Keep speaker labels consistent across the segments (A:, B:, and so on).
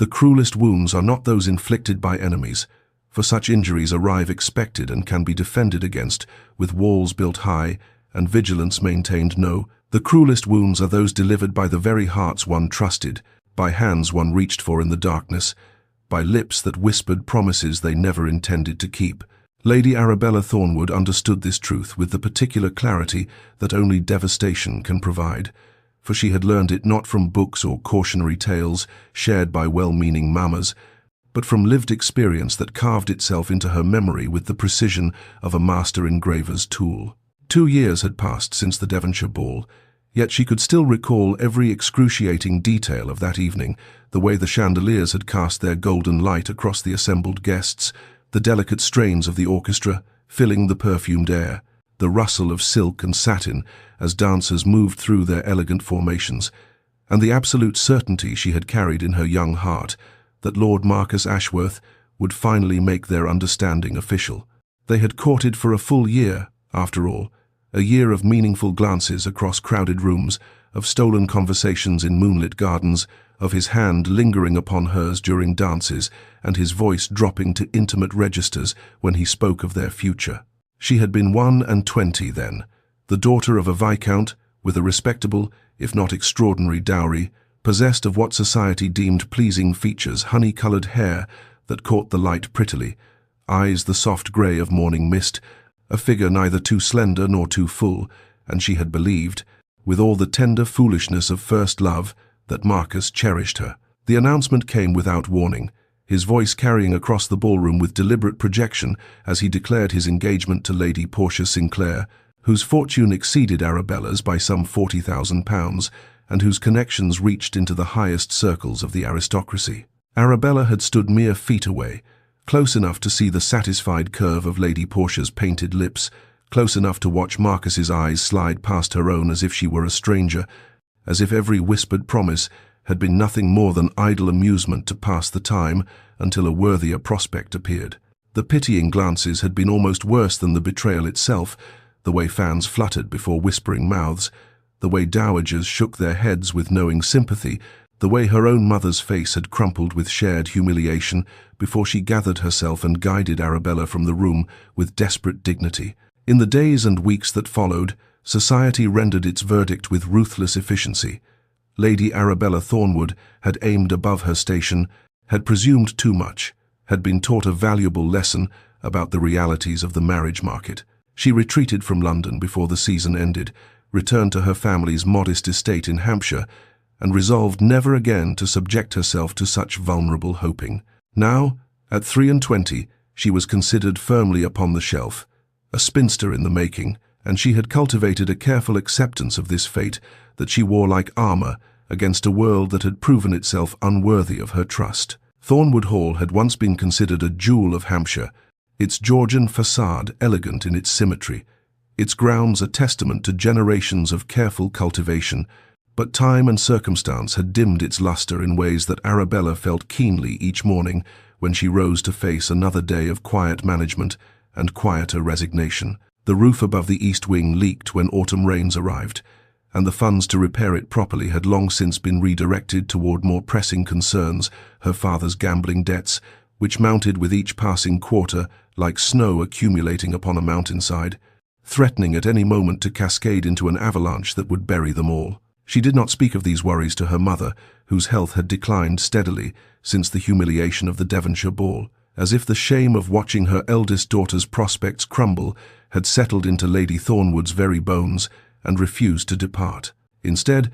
A: The cruelest wounds are not those inflicted by enemies, for such injuries arrive expected and can be defended against, with walls built high and vigilance maintained. No, the cruelest wounds are those delivered by the very hearts one trusted, by hands one reached for in the darkness, by lips that whispered promises they never intended to keep. Lady Arabella Thornwood understood this truth with the particular clarity that only devastation can provide, for she had learned it not from books or cautionary tales shared by well-meaning mammas, but from lived experience that carved itself into her memory with the precision of a master engraver's tool. 2 years had passed since the Devonshire ball, yet she could still recall every excruciating detail of that evening, the way the chandeliers had cast their golden light across the assembled guests, the delicate strains of the orchestra filling the perfumed air, the rustle of silk and satin as dancers moved through their elegant formations, and the absolute certainty she had carried in her young heart that Lord Marcus Ashworth would finally make their understanding official. They had courted for a full year, after all, a year of meaningful glances across crowded rooms, of stolen conversations in moonlit gardens, of his hand lingering upon hers during dances, and his voice dropping to intimate registers when he spoke of their future. She had been 21 then, the daughter of a viscount, with a respectable, if not extraordinary dowry, possessed of what society deemed pleasing features, honey-coloured hair that caught the light prettily, eyes the soft grey of morning mist, a figure neither too slender nor too full, and she had believed, with all the tender foolishness of first love, that Marcus cherished her. The announcement came without warning, his voice carrying across the ballroom with deliberate projection as he declared his engagement to Lady Portia Sinclair, whose fortune exceeded Arabella's by some £40,000, and whose connections reached into the highest circles of the aristocracy. Arabella had stood mere feet away, close enough to see the satisfied curve of Lady Portia's painted lips, close enough to watch Marcus's eyes slide past her own as if she were a stranger, as if every whispered promise had been nothing more than idle amusement to pass the time until a worthier prospect appeared. The pitying glances had been almost worse than the betrayal itself, the way fans fluttered before whispering mouths, the way dowagers shook their heads with knowing sympathy, the way her own mother's face had crumpled with shared humiliation before she gathered herself and guided Arabella from the room with desperate dignity. In the days and weeks that followed, society rendered its verdict with ruthless efficiency. Lady Arabella Thornwood had aimed above her station, had presumed too much, had been taught a valuable lesson about the realities of the marriage market. She retreated from London before the season ended, returned to her family's modest estate in Hampshire, and resolved never again to subject herself to such vulnerable hoping. Now, at 23, she was considered firmly upon the shelf, a spinster in the making, and she had cultivated a careful acceptance of this fate that she wore like armour against a world that had proven itself unworthy of her trust. Thornwood Hall had once been considered a jewel of Hampshire, its Georgian facade elegant in its symmetry, its grounds a testament to generations of careful cultivation, but time and circumstance had dimmed its lustre in ways that Arabella felt keenly each morning when she rose to face another day of quiet management and quieter resignation. The roof above the east wing leaked when autumn rains arrived, and the funds to repair it properly had long since been redirected toward more pressing concerns, her father's gambling debts, which mounted with each passing quarter like snow accumulating upon a mountainside, threatening at any moment to cascade into an avalanche that would bury them all. She did not speak of these worries to her mother, whose health had declined steadily since the humiliation of the Devonshire ball, as if the shame of watching her eldest daughter's prospects crumble had settled into Lady Thornwood's very bones and refused to depart. Instead,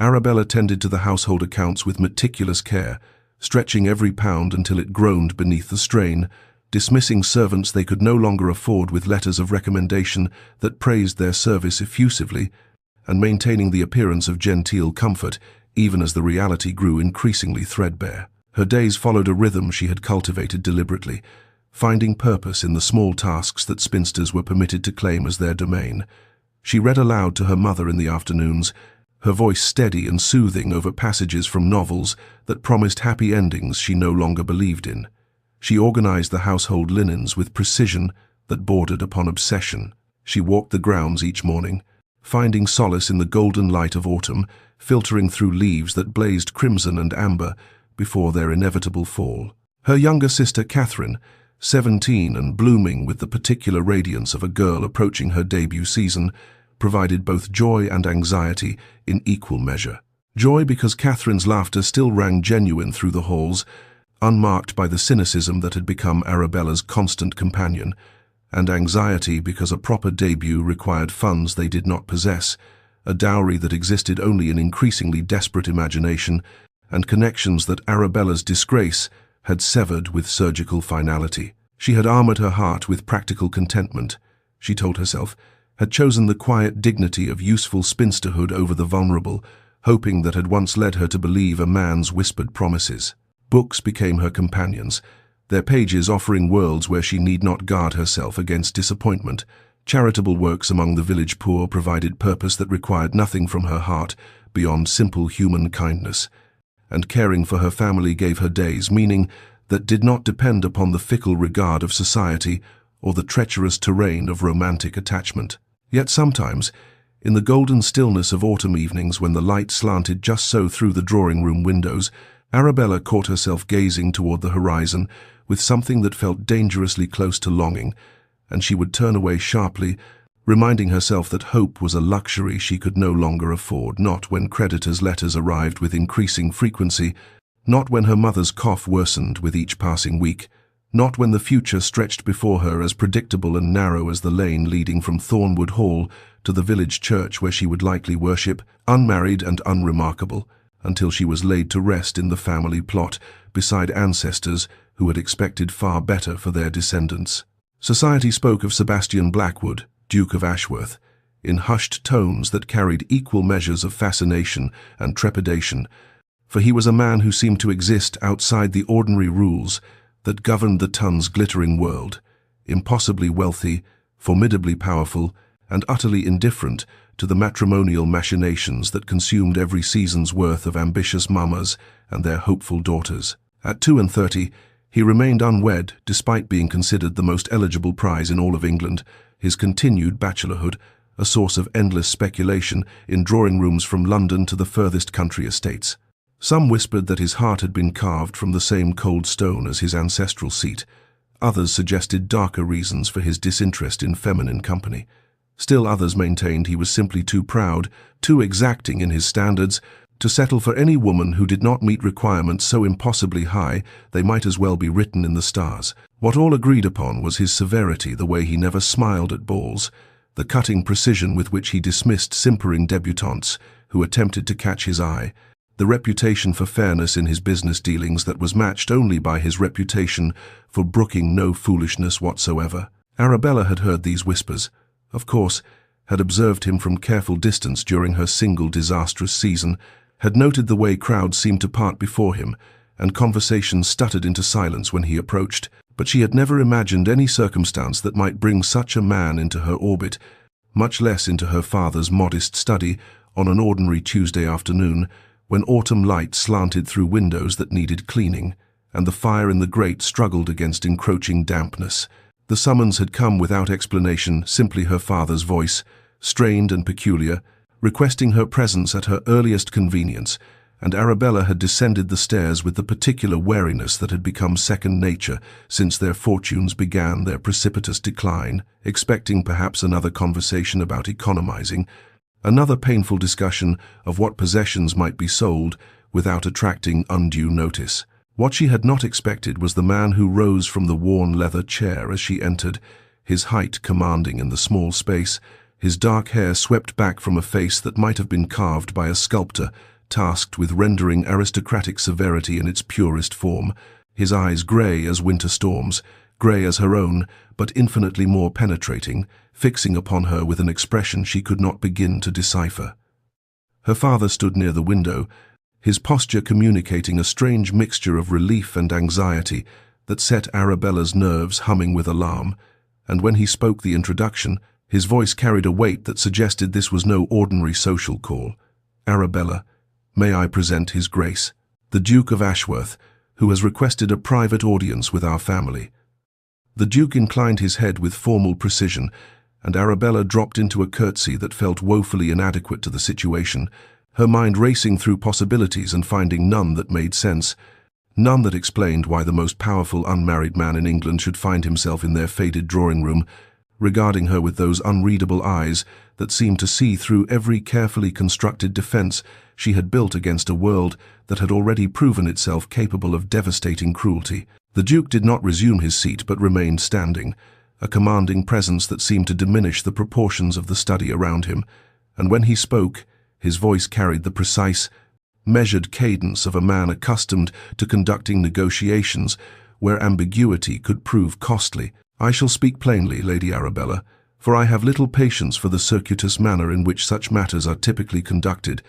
A: Arabella tended to the household accounts with meticulous care, stretching every pound until it groaned beneath the strain, dismissing servants they could no longer afford with letters of recommendation that praised their service effusively, and maintaining the appearance of genteel comfort even as the reality grew increasingly threadbare. Her days followed a rhythm she had cultivated deliberately, finding purpose in the small tasks that spinsters were permitted to claim as their domain. She read aloud to her mother in the afternoons, her voice steady and soothing over passages from novels that promised happy endings she no longer believed in. She organized the household linens with precision that bordered upon obsession. She walked the grounds each morning, finding solace in the golden light of autumn, filtering through leaves that blazed crimson and amber before their inevitable fall. Her younger sister Catherine, 17 and blooming with the particular radiance of a girl approaching her debut season, provided both joy and anxiety in equal measure. Joy because Catherine's laughter still rang genuine through the halls, unmarked by the cynicism that had become Arabella's constant companion, and anxiety because a proper debut required funds they did not possess, a dowry that existed only in increasingly desperate imagination, and connections that Arabella's disgrace had severed with surgical finality. She had armored her heart with practical contentment, she told herself, had chosen the quiet dignity of useful spinsterhood over the vulnerable, hoping that had once led her to believe a man's whispered promises. Books became her companions, their pages offering worlds where she need not guard herself against disappointment. Charitable works among the village poor provided purpose that required nothing from her heart beyond simple human kindness, and caring for her family gave her days meaning that did not depend upon the fickle regard of society or the treacherous terrain of romantic attachment. Yet sometimes, in the golden stillness of autumn evenings when the light slanted just so through the drawing-room windows, Arabella caught herself gazing toward the horizon with something that felt dangerously close to longing, and she would turn away sharply, reminding herself that hope was a luxury she could no longer afford, not when creditors' letters arrived with increasing frequency, not when her mother's cough worsened with each passing week, not when the future stretched before her as predictable and narrow as the lane leading from Thornwood Hall to the village church where she would likely worship, unmarried and unremarkable, until she was laid to rest in the family plot beside ancestors who had expected far better for their descendants. Society spoke of Sebastian Blackwood, Duke of Ashworth, in hushed tones that carried equal measures of fascination and trepidation, for he was a man who seemed to exist outside the ordinary rules that governed the ton's glittering world, impossibly wealthy, formidably powerful, and utterly indifferent to the matrimonial machinations that consumed every season's worth of ambitious mamas and their hopeful daughters. At 32, he remained unwed despite being considered the most eligible prize in all of England, his continued bachelorhood a source of endless speculation in drawing rooms from London to the furthest country estates. Some whispered that his heart had been carved from the same cold stone as his ancestral seat. Others suggested darker reasons for his disinterest in feminine company. Still others maintained he was simply too proud, too exacting in his standards, to settle for any woman who did not meet requirements so impossibly high they might as well be written in the stars. What all agreed upon was his severity, the way he never smiled at balls, the cutting precision with which he dismissed simpering debutantes who attempted to catch his eye, the reputation for fairness in his business dealings that was matched only by his reputation for brooking no foolishness whatsoever. Arabella had heard these whispers, of course, had observed him from careful distance during her single disastrous season, had noted the way crowds seemed to part before him, and conversations stuttered into silence when he approached, but she had never imagined any circumstance that might bring such a man into her orbit, much less into her father's modest study on an ordinary Tuesday afternoon, when autumn light slanted through windows that needed cleaning, and the fire in the grate struggled against encroaching dampness. The summons had come without explanation, simply her father's voice, strained and peculiar, requesting her presence at her earliest convenience, and Arabella had descended the stairs with the particular wariness that had become second nature since their fortunes began their precipitous decline, expecting perhaps another conversation about economizing, another painful discussion of what possessions might be sold without attracting undue notice. What she had not expected was the man who rose from the worn leather chair as she entered, his height commanding in the small space, his dark hair swept back from a face that might have been carved by a sculptor tasked with rendering aristocratic severity in its purest form, his eyes grey as winter storms, grey as her own, but infinitely more penetrating, fixing upon her with an expression she could not begin to decipher. Her father stood near the window, his posture communicating a strange mixture of relief and anxiety that set Arabella's nerves humming with alarm, and when he spoke the introduction, his voice carried a weight that suggested this was no ordinary social call. "Arabella, may I present His Grace, the Duke of Ashworth, who has requested a private audience with our family." The Duke inclined his head with formal precision, and Arabella dropped into a curtsy that felt woefully inadequate to the situation, her mind racing through possibilities and finding none that made sense. None that explained why the most powerful unmarried man in England should find himself in their faded drawing room, regarding her with those unreadable eyes that seemed to see through every carefully constructed defense she had built against a world that had already proven itself capable of devastating cruelty. The Duke did not resume his seat but remained standing, a commanding presence that seemed to diminish the proportions of the study around him, and when he spoke, his voice carried the precise, measured cadence of a man accustomed to conducting negotiations where ambiguity could prove costly. "I shall speak plainly, Lady Arabella, for I have little patience for the circuitous manner in which such matters are typically conducted,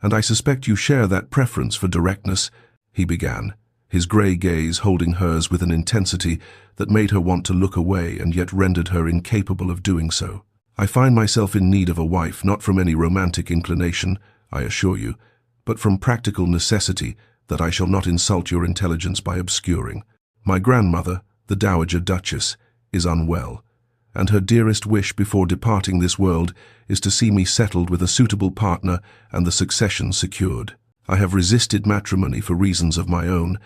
A: and I suspect you share that preference for directness," he began, his grey gaze holding hers with an intensity that made her want to look away and yet rendered her incapable of doing so. "I find myself in need of a wife, not from any romantic inclination, I assure you, but from practical necessity that I shall not insult your intelligence by obscuring. My grandmother, the Dowager Duchess, is unwell, and her dearest wish before departing this world is to see me settled with a suitable partner and the succession secured. I have resisted matrimony for reasons of my own,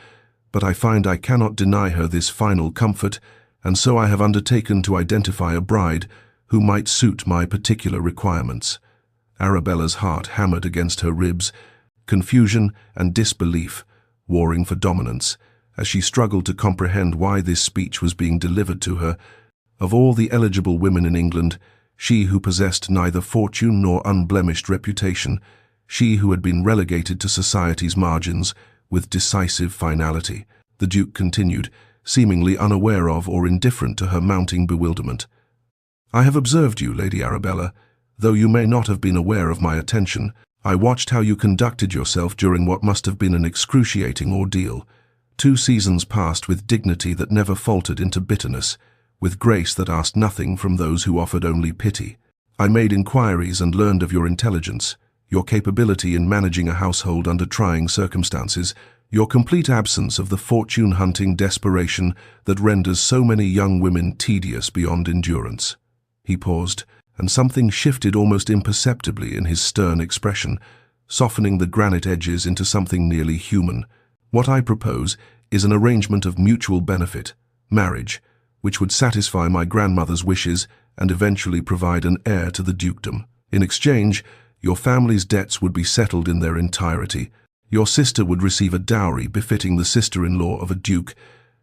A: but I find I cannot deny her this final comfort, and so I have undertaken to identify a bride who might suit my particular requirements." Arabella's heart hammered against her ribs, confusion and disbelief warring for dominance, as she struggled to comprehend why this speech was being delivered to her. Of all the eligible women in England, she who possessed neither fortune nor unblemished reputation, she who had been relegated to society's margins with decisive finality, the Duke continued, seemingly unaware of or indifferent to her mounting bewilderment. "I have observed you, Lady Arabella, though you may not have been aware of my attention. I watched how you conducted yourself during what must have been an excruciating ordeal. 2 seasons passed with dignity that never faltered into bitterness, with grace that asked nothing from those who offered only pity. I made inquiries and learned of your intelligence, your capability in managing a household under trying circumstances, your complete absence of the fortune-hunting desperation that renders so many young women tedious beyond endurance." He paused, and something shifted almost imperceptibly in his stern expression, softening the granite edges into something nearly human. "What I propose is an arrangement of mutual benefit, marriage, which would satisfy my grandmother's wishes and eventually provide an heir to the dukedom. In exchange, your family's debts would be settled in their entirety. Your sister would receive a dowry befitting the sister-in-law of a duke,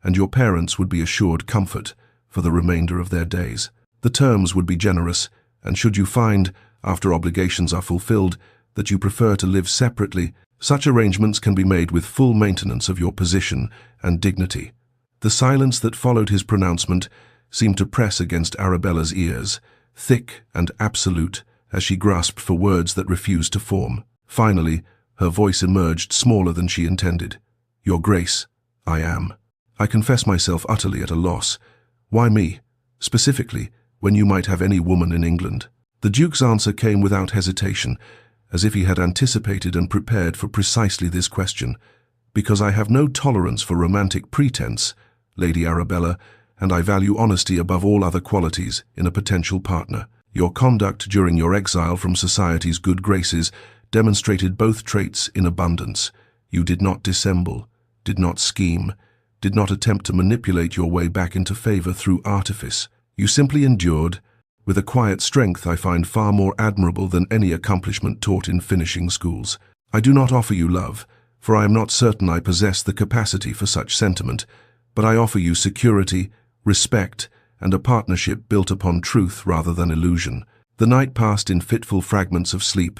A: and your parents would be assured comfort for the remainder of their days. The terms would be generous, and should you find, after obligations are fulfilled, that you prefer to live separately, such arrangements can be made with full maintenance of your position and dignity." The silence that followed his pronouncement seemed to press against Arabella's ears, thick and absolute, as she grasped for words that refused to form. Finally, her voice emerged smaller than she intended. "Your Grace, I am. I confess myself utterly at a loss. Why me, specifically, when you might have any woman in England?" The Duke's answer came without hesitation, as if he had anticipated and prepared for precisely this question. "Because I have no tolerance for romantic pretense, Lady Arabella, and I value honesty above all other qualities in a potential partner. Your conduct during your exile from society's good graces demonstrated both traits in abundance. You did not dissemble, did not scheme, did not attempt to manipulate your way back into favor through artifice. You simply endured, with a quiet strength I find far more admirable than any accomplishment taught in finishing schools. I do not offer you love, for I am not certain I possess the capacity for such sentiment, but I offer you security, respect, and a partnership built upon truth rather than illusion." The night passed in fitful fragments of sleep,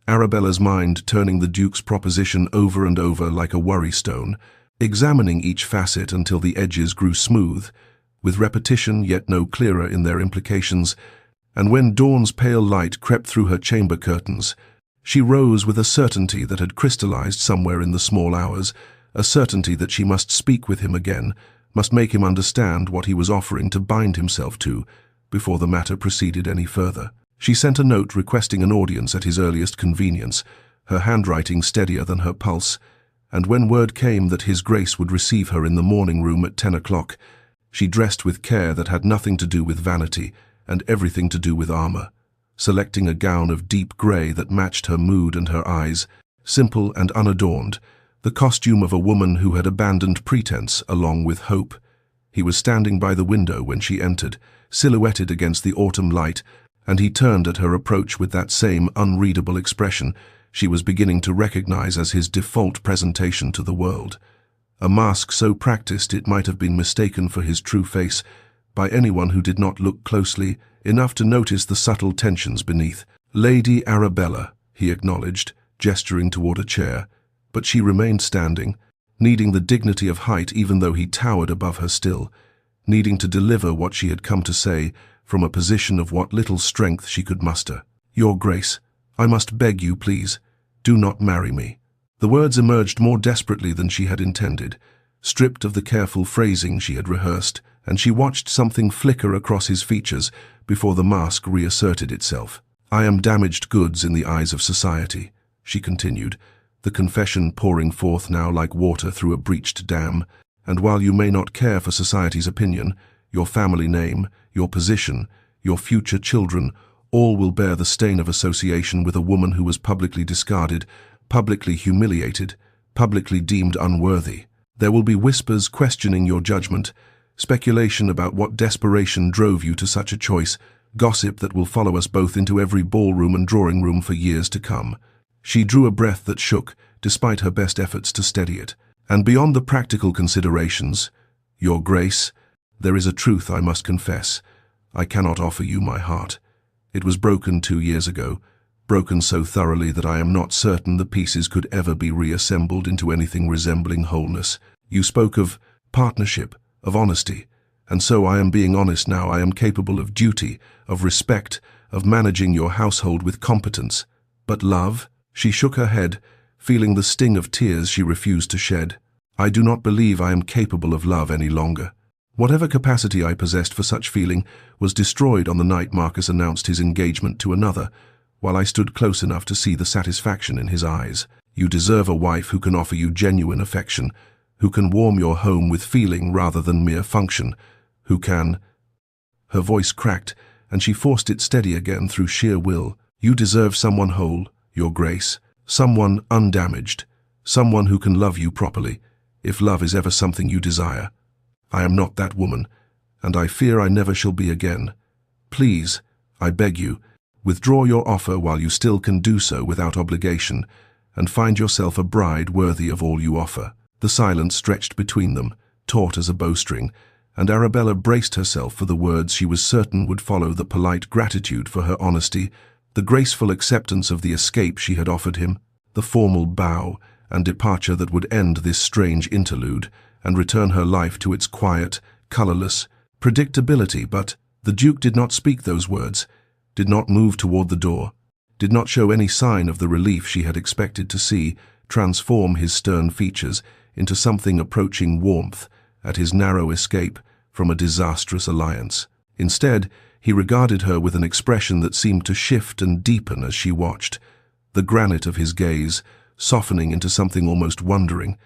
A: Arabella's mind turning the Duke's proposition over and over like a worry stone, examining each facet until the edges grew smooth, with repetition yet no clearer in their implications, and when dawn's pale light crept through her chamber curtains, she rose with a certainty that had crystallized somewhere in the small hours, a certainty that she must speak with him again, must make him understand what he was offering to bind himself to, before the matter proceeded any further. She sent a note requesting an audience at his earliest convenience, her handwriting steadier than her pulse, and when word came that His Grace would receive her in the morning room at 10 o'clock, she dressed with care that had nothing to do with vanity and everything to do with armor, selecting a gown of deep grey that matched her mood and her eyes, simple and unadorned, the costume of a woman who had abandoned pretense along with hope. He was standing by the window when she entered, silhouetted against the autumn light, and he turned at her approach with that same unreadable expression she was beginning to recognize as his default presentation to the world. A mask so practiced it might have been mistaken for his true face by anyone who did not look closely enough to notice the subtle tensions beneath. "Lady Arabella," he acknowledged, gesturing toward a chair, but she remained standing, needing the dignity of height even though he towered above her still, needing to deliver what she had come to say from a position of what little strength she could muster. "Your Grace, I must beg you, please, do not marry me." The words emerged more desperately than she had intended, stripped of the careful phrasing she had rehearsed, and she watched something flicker across his features before the mask reasserted itself. "I am damaged goods in the eyes of society," she continued, the confession pouring forth now like water through a breached dam, "and while you may not care for society's opinion, your family name, your position, your future children, all will bear the stain of association with a woman who was publicly discarded, publicly humiliated, publicly deemed unworthy. There will be whispers questioning your judgment, speculation about what desperation drove you to such a choice, gossip that will follow us both into every ballroom and drawing room for years to come." She drew a breath that shook, despite her best efforts to steady it. "And beyond the practical considerations, Your Grace, there is a truth I must confess. I cannot offer you my heart. It was broken 2 years ago, broken so thoroughly that I am not certain the pieces could ever be reassembled into anything resembling wholeness. You spoke of partnership, of honesty, and so I am being honest now. I am capable of duty, of respect, of managing your household with competence. But love?" She shook her head, feeling the sting of tears she refused to shed. "I do not believe I am capable of love any longer." Whatever capacity I possessed for such feeling was destroyed on the night Marcus announced his engagement to another, while I stood close enough to see the satisfaction in his eyes. "You deserve a wife who can offer you genuine affection, who can warm your home with feeling rather than mere function, who can—" Her voice cracked, and she forced it steady again through sheer will. "You deserve someone whole, Your Grace, someone undamaged, someone who can love you properly, if love is ever something you desire. I am not that woman, and I fear I never shall be again. Please, I beg you, withdraw your offer while you still can do so without obligation, and find yourself a bride worthy of all you offer." The silence stretched between them, taut as a bowstring, and Arabella braced herself for the words she was certain would follow the polite gratitude for her honesty, the graceful acceptance of the escape she had offered him, the formal bow and departure that would end this strange interlude and return her life to its quiet, colorless predictability. But the Duke did not speak those words, did not move toward the door, did not show any sign of the relief she had expected to see transform his stern features into something approaching warmth at his narrow escape from a disastrous alliance. Instead, he regarded her with an expression that seemed to shift and deepen as she watched, the granite of his gaze softening into something almost wondering,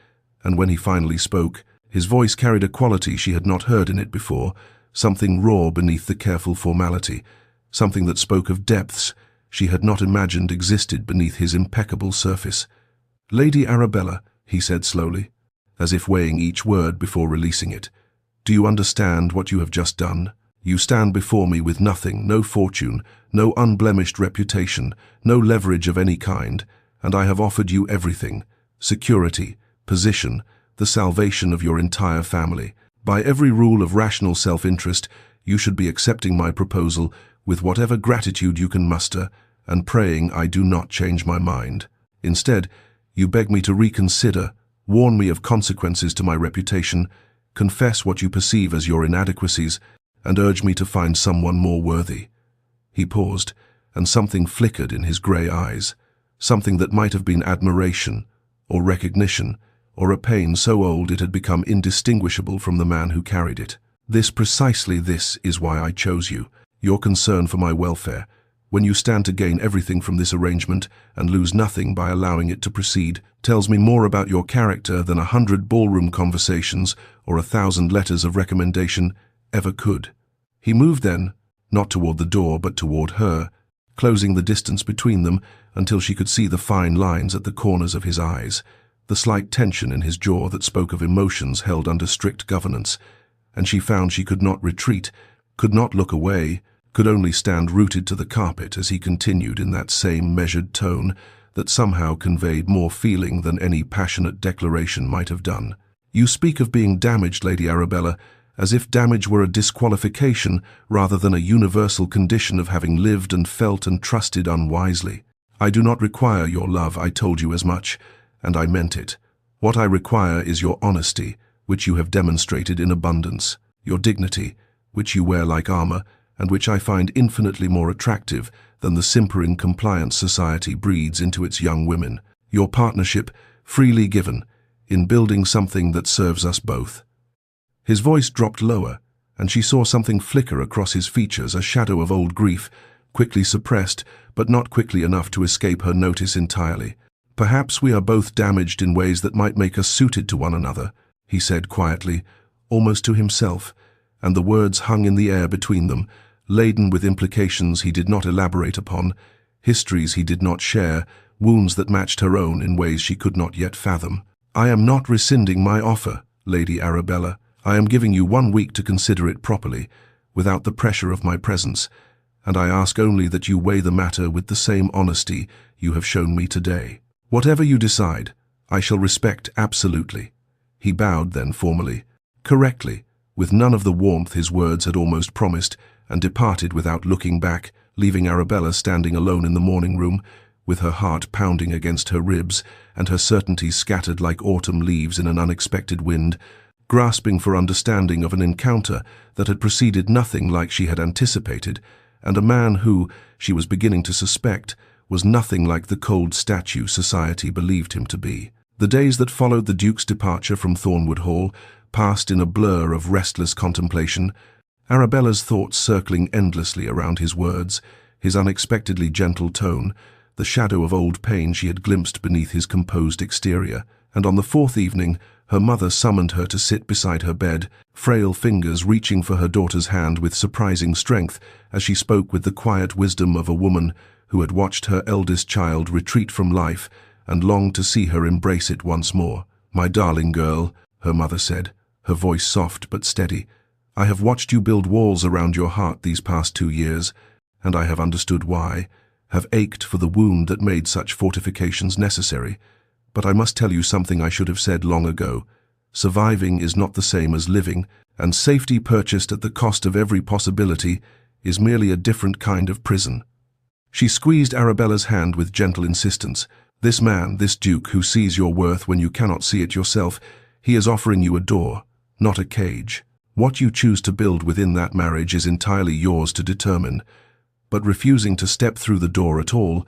A: and when he finally spoke, his voice carried a quality she had not heard in it before, something raw beneath the careful formality, something that spoke of depths she had not imagined existed beneath his impeccable surface. "Lady Arabella," he said slowly, as if weighing each word before releasing it, "do you understand what you have just done? You stand before me with nothing, no fortune, no unblemished reputation, no leverage of any kind, and I have offered you everything: security, position, the salvation of your entire family. By every rule of rational self-interest, you should be accepting my proposal with whatever gratitude you can muster and praying I do not change my mind. Instead, you beg me to reconsider, warn me of consequences to my reputation, confess what you perceive as your inadequacies, and urge me to find someone more worthy." He paused, and something flickered in his grey eyes, something that might have been admiration, or recognition, or a pain so old it had become indistinguishable from the man who carried it. Precisely this is why I chose you, your concern for my welfare. When you stand to gain everything from this arrangement and lose nothing by allowing it to proceed, tells me more about your character than 100 ballroom conversations or 1,000 letters of recommendation ever could." He moved then, not toward the door but toward her, closing the distance between them until she could see the fine lines at the corners of his eyes, the slight tension in his jaw that spoke of emotions held under strict governance, and she found she could not retreat, could not look away, could only stand rooted to the carpet as he continued in that same measured tone that somehow conveyed more feeling than any passionate declaration might have done. "You speak of being damaged, Lady Arabella, as if damage were a disqualification rather than a universal condition of having lived and felt and trusted unwisely. I do not require your love, I told you as much, and I meant it. What I require is your honesty, which you have demonstrated in abundance, your dignity, which you wear like armor, and which I find infinitely more attractive than the simpering compliance society breeds into its young women, your partnership, freely given, in building something that serves us both." His voice dropped lower, and she saw something flicker across his features, a shadow of old grief, quickly suppressed, but not quickly enough to escape her notice entirely. "Perhaps we are both damaged in ways that might make us suited to one another," he said quietly, almost to himself, and the words hung in the air between them, laden with implications he did not elaborate upon, histories he did not share, wounds that matched her own in ways she could not yet fathom. "I am not rescinding my offer, Lady Arabella. I am giving you 1 week to consider it properly, without the pressure of my presence, and I ask only that you weigh the matter with the same honesty you have shown me today. Whatever you decide, I shall respect absolutely." He bowed then formally, correctly, with none of the warmth his words had almost promised, and departed without looking back, leaving Arabella standing alone in the morning room, with her heart pounding against her ribs and her certainties scattered like autumn leaves in an unexpected wind, grasping for understanding of an encounter that had proceeded nothing like she had anticipated, and a man who, she was beginning to suspect, was nothing like the cold statue society believed him to be. The days that followed the Duke's departure from Thornwood Hall passed in a blur of restless contemplation, Arabella's thoughts circling endlessly around his words, his unexpectedly gentle tone, the shadow of old pain she had glimpsed beneath his composed exterior, and on the 4th evening her mother summoned her to sit beside her bed, frail fingers reaching for her daughter's hand with surprising strength as she spoke with the quiet wisdom of a woman who had watched her eldest child retreat from life and longed to see her embrace it once more. "My darling girl," her mother said, her voice soft but steady, "I have watched you build walls around your heart these past 2 years, and I have understood why, have ached for the wound that made such fortifications necessary. But I must tell you something I should have said long ago. Surviving is not the same as living, and safety purchased at the cost of every possibility is merely a different kind of prison." She squeezed Arabella's hand with gentle insistence. "This man, this Duke, who sees your worth when you cannot see it yourself, he is offering you a door, not a cage. What you choose to build within that marriage is entirely yours to determine, but refusing to step through the door at all,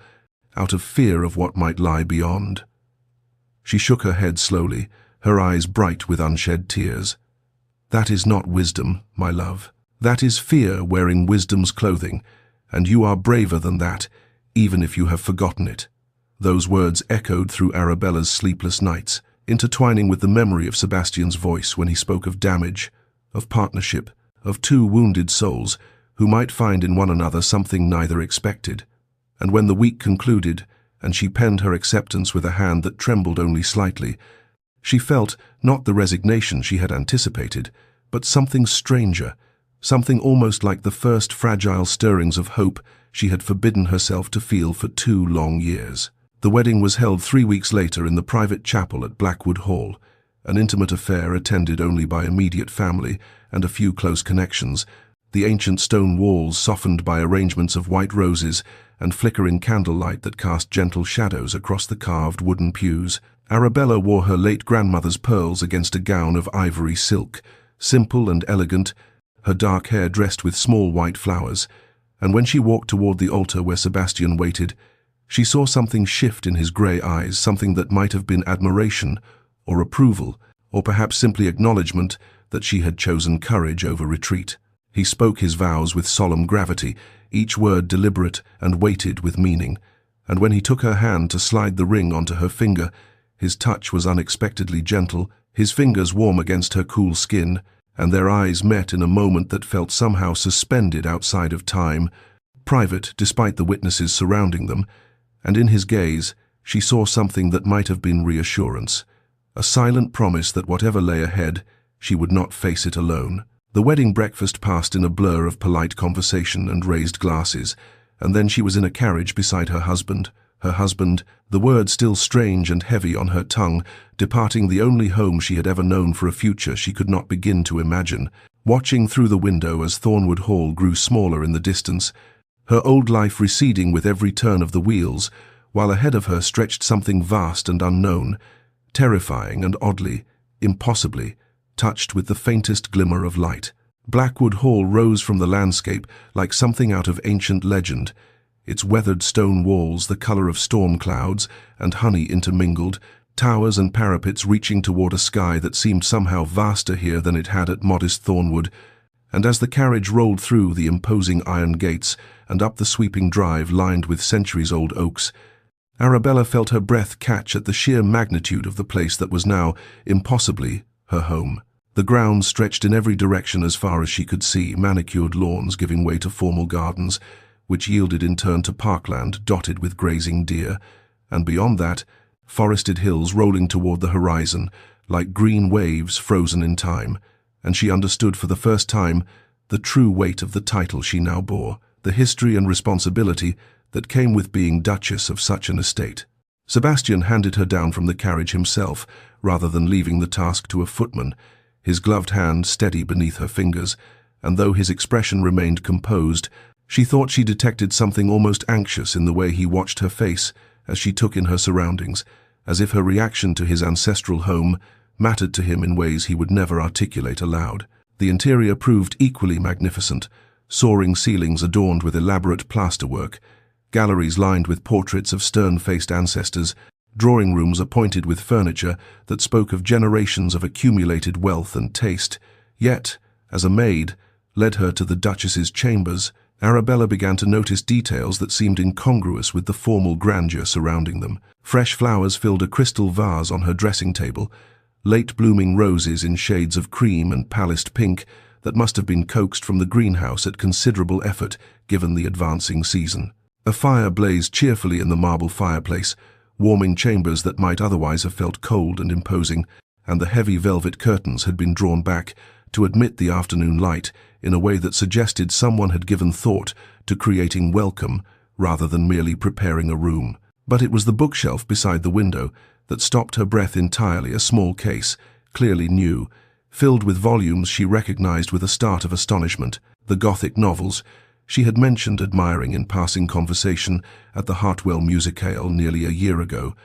A: out of fear of what might lie beyond." She shook her head slowly, her eyes bright with unshed tears. "That is not wisdom, my love. That is fear wearing wisdom's clothing, and you are braver than that, even if you have forgotten it." Those words echoed through Arabella's sleepless nights, intertwining with the memory of Sebastian's voice when he spoke of damage, of partnership, of 2 wounded souls who might find in one another something neither expected. And when the week concluded, and she penned her acceptance with a hand that trembled only slightly, she felt not the resignation she had anticipated, but something stranger, something almost like the first fragile stirrings of hope she had forbidden herself to feel for 2 long years. The wedding was held 3 weeks later in the private chapel at Blackwood Hall, an intimate affair attended only by immediate family and a few close connections, the ancient stone walls softened by arrangements of white roses and flickering candlelight that cast gentle shadows across the carved wooden pews. Arabella wore her late grandmother's pearls against a gown of ivory silk, simple and elegant, her dark hair dressed with small white flowers, and when she walked toward the altar where Sebastian waited, she saw something shift in his grey eyes, something that might have been admiration or approval, or perhaps simply acknowledgement that she had chosen courage over retreat. He spoke his vows with solemn gravity, each word deliberate and weighted with meaning, and when he took her hand to slide the ring onto her finger, his touch was unexpectedly gentle, his fingers warm against her cool skin, and their eyes met in a moment that felt somehow suspended outside of time, private despite the witnesses surrounding them, and in his gaze she saw something that might have been reassurance, a silent promise that whatever lay ahead, she would not face it alone. The wedding breakfast passed in a blur of polite conversation and raised glasses, and then she was in a carriage beside her husband, the word still strange and heavy on her tongue, departing the only home she had ever known for a future she could not begin to imagine. Watching through the window as Thornwood Hall grew smaller in the distance, her old life receding with every turn of the wheels, while ahead of her stretched something vast and unknown, terrifying and oddly, impossibly, touched with the faintest glimmer of light. Blackwood Hall rose from the landscape like something out of ancient legend, its weathered stone walls the color of storm clouds and honey intermingled, towers and parapets reaching toward a sky that seemed somehow vaster here than it had at modest Thornwood. And as the carriage rolled through the imposing iron gates and up the sweeping drive lined with centuries-old oaks, Arabella felt her breath catch at the sheer magnitude of the place that was now, impossibly, her home. The grounds stretched in every direction as far as she could see, manicured lawns giving way to formal gardens, which yielded in turn to parkland dotted with grazing deer, and beyond that, forested hills rolling toward the horizon, like green waves frozen in time, and she understood for the first time the true weight of the title she now bore, the history and responsibility that came with being Duchess of such an estate. Sebastian handed her down from the carriage himself, rather than leaving the task to a footman, his gloved hand steady beneath her fingers, and though his expression remained composed, she thought she detected something almost anxious in the way he watched her face as she took in her surroundings, as if her reaction to his ancestral home mattered to him in ways he would never articulate aloud. The interior proved equally magnificent, soaring ceilings adorned with elaborate plasterwork, galleries lined with portraits of stern-faced ancestors, drawing rooms appointed with furniture that spoke of generations of accumulated wealth and taste. Yet, as a maid led her to the Duchess's chambers, Arabella began to notice details that seemed incongruous with the formal grandeur surrounding them. Fresh flowers filled a crystal vase on her dressing table, late-blooming roses in shades of cream and palest pink that must have been coaxed from the greenhouse at considerable effort given the advancing season. A fire blazed cheerfully in the marble fireplace, warming chambers that might otherwise have felt cold and imposing, and the heavy velvet curtains had been drawn back to admit the afternoon light in a way that suggested someone had given thought to creating welcome rather than merely preparing a room. But it was the bookshelf beside the window that stopped her breath entirely, a small case, clearly new, filled with volumes she recognized with a start of astonishment, the Gothic novels she had mentioned admiring in passing conversation at the Hartwell Musicale nearly a year ago,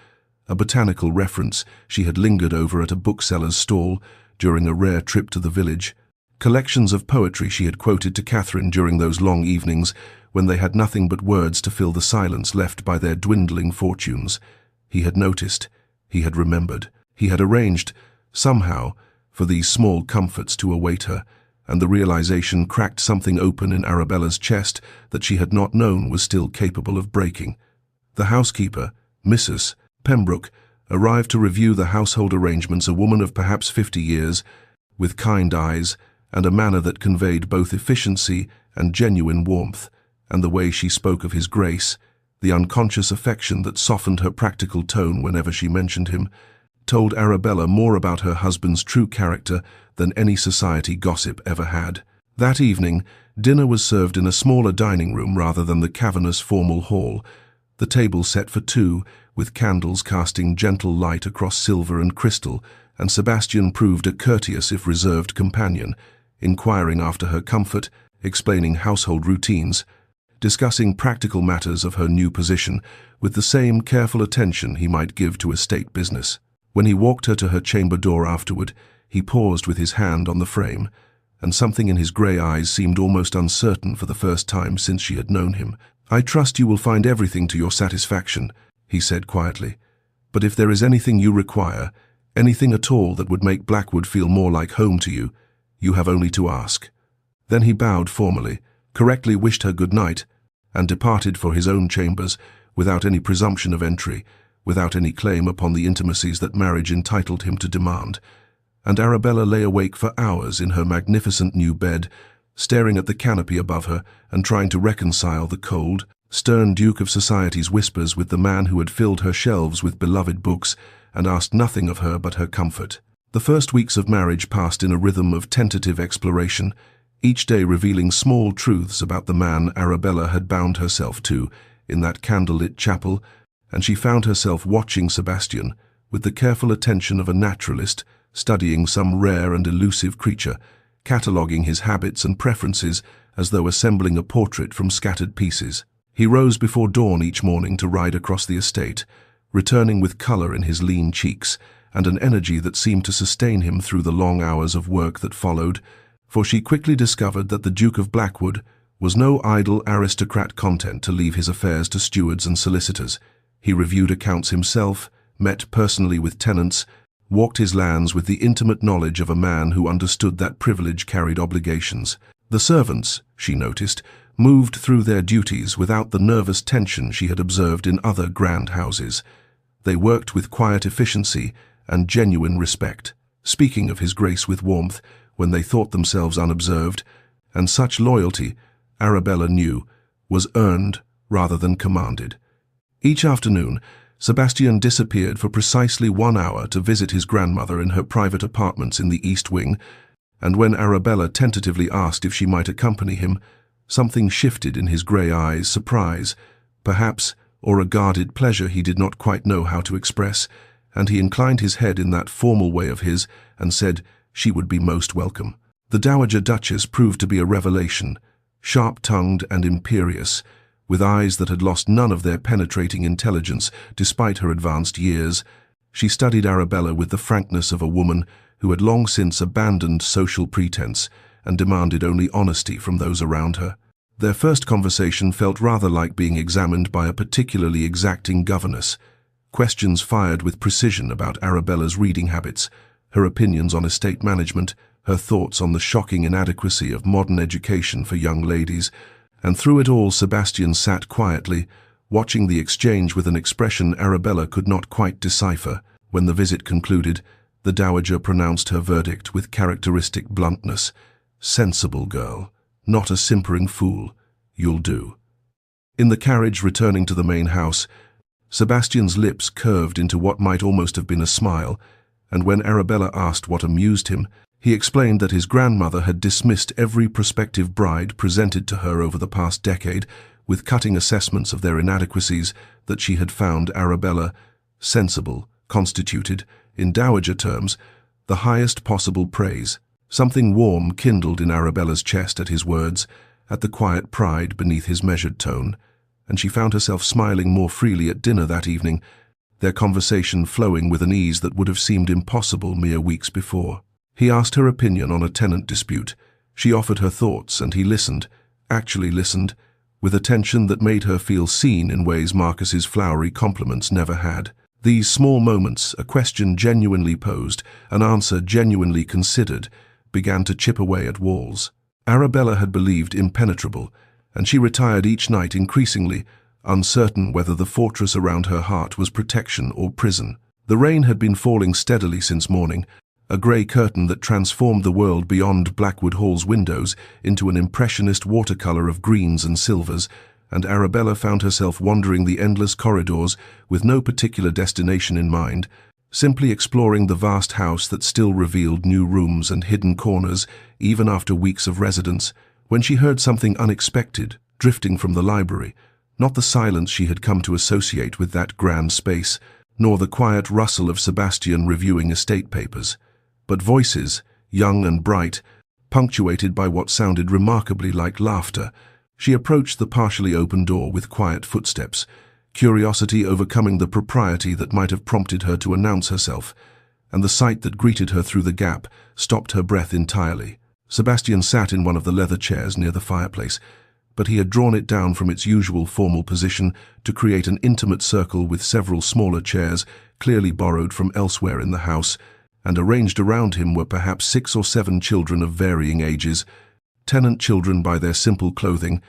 A: a botanical reference she had lingered over at a bookseller's stall during a rare trip to the village, collections of poetry she had quoted to Catherine during those long evenings when they had nothing but words to fill the silence left by their dwindling fortunes. He had noticed, he had remembered, he had arranged, somehow, for these small comforts to await her, and the realization cracked something open in Arabella's chest that she had not known was still capable of breaking. The housekeeper, Mrs. Pembroke, arrived to review the household arrangements, a woman of perhaps 50 years, with kind eyes and a manner that conveyed both efficiency and genuine warmth, and the way she spoke of his grace, the unconscious affection that softened her practical tone whenever she mentioned him, told Arabella more about her husband's true character than any society gossip ever had. That evening, dinner was served in a smaller dining room rather than the cavernous formal hall, the table set for two, with candles casting gentle light across silver and crystal, and Sebastian proved a courteous if reserved companion, inquiring after her comfort, explaining household routines, discussing practical matters of her new position with the same careful attention he might give to estate business. When he walked her to her chamber door afterward, he paused with his hand on the frame, and something in his grey eyes seemed almost uncertain for the first time since she had known him. "I trust you will find everything to your satisfaction," he said quietly. "But if there is anything you require, anything at all that would make Blackwood feel more like home to you, you have only to ask." Then he bowed formally, correctly wished her good night, and departed for his own chambers without any presumption of entry, without any claim upon the intimacies that marriage entitled him to demand. And Arabella lay awake for hours in her magnificent new bed, staring at the canopy above her and trying to reconcile the cold, stern Duke of Society's whispers with the man who had filled her shelves with beloved books and asked nothing of her but her comfort. The first weeks of marriage passed in a rhythm of tentative exploration, each day revealing small truths about the man Arabella had bound herself to in that candlelit chapel, and she found herself watching Sebastian with the careful attention of a naturalist studying some rare and elusive creature, cataloguing his habits and preferences as though assembling a portrait from scattered pieces. He rose before dawn each morning to ride across the estate, returning with color in his lean cheeks and an energy that seemed to sustain him through the long hours of work that followed, for she quickly discovered that the Duke of Blackwood was no idle aristocrat content to leave his affairs to stewards and solicitors. He reviewed accounts himself, met personally with tenants, walked his lands with the intimate knowledge of a man who understood that privilege carried obligations. The servants, she noticed, moved through their duties without the nervous tension she had observed in other grand houses. They worked with quiet efficiency and genuine respect, speaking of His Grace with warmth when they thought themselves unobserved, and such loyalty, Arabella knew, was earned rather than commanded. Each afternoon, Sebastian disappeared for precisely 1 hour to visit his grandmother in her private apartments in the East Wing, and when Arabella tentatively asked if she might accompany him, something shifted in his grey eyes, surprise, perhaps, or a guarded pleasure he did not quite know how to express, and he inclined his head in that formal way of his and said she would be most welcome. The Dowager Duchess proved to be a revelation, sharp-tongued and imperious, with eyes that had lost none of their penetrating intelligence despite her advanced years. She studied Arabella with the frankness of a woman who had long since abandoned social pretense and demanded only honesty from those around her. Their first conversation felt rather like being examined by a particularly exacting governess. Questions fired with precision about Arabella's reading habits, her opinions on estate management, her thoughts on the shocking inadequacy of modern education for young ladies, and through it all Sebastian sat quietly, watching the exchange with an expression Arabella could not quite decipher. When the visit concluded, the Dowager pronounced her verdict with characteristic bluntness. "Sensible girl, not a simpering fool. You'll do." In the carriage returning to the main house, Sebastian's lips curved into what might almost have been a smile, and when Arabella asked what amused him, he explained that his grandmother had dismissed every prospective bride presented to her over the past decade with cutting assessments of their inadequacies, that she had found Arabella sensible, constituted, in dowager terms, the highest possible praise. Something warm kindled in Arabella's chest at his words, at the quiet pride beneath his measured tone, and she found herself smiling more freely at dinner that evening, their conversation flowing with an ease that would have seemed impossible mere weeks before. He asked her opinion on a tenant dispute. She offered her thoughts, and he listened, actually listened, with attention that made her feel seen in ways Marcus's flowery compliments never had. These small moments, a question genuinely posed, an answer genuinely considered, began to chip away at walls. Arabella had believed impenetrable, and she retired each night increasingly, uncertain whether the fortress around her heart was protection or prison. The rain had been falling steadily since morning, a grey curtain that transformed the world beyond Blackwood Hall's windows into an impressionist watercolour of greens and silvers, and Arabella found herself wandering the endless corridors with no particular destination in mind, simply exploring the vast house that still revealed new rooms and hidden corners even after weeks of residence, when she heard something unexpected drifting from the library, not the silence she had come to associate with that grand space, nor the quiet rustle of Sebastian reviewing estate papers, but voices, young and bright, punctuated by what sounded remarkably like laughter. She approached the partially open door with quiet footsteps, curiosity overcoming the propriety that might have prompted her to announce herself, and the sight that greeted her through the gap stopped her breath entirely. Sebastian sat in one of the leather chairs near the fireplace, but he had drawn it down from its usual formal position to create an intimate circle with several smaller chairs clearly borrowed from elsewhere in the house, and arranged around him were perhaps 6 or 7 children of varying ages, tenant children by their simple clothing,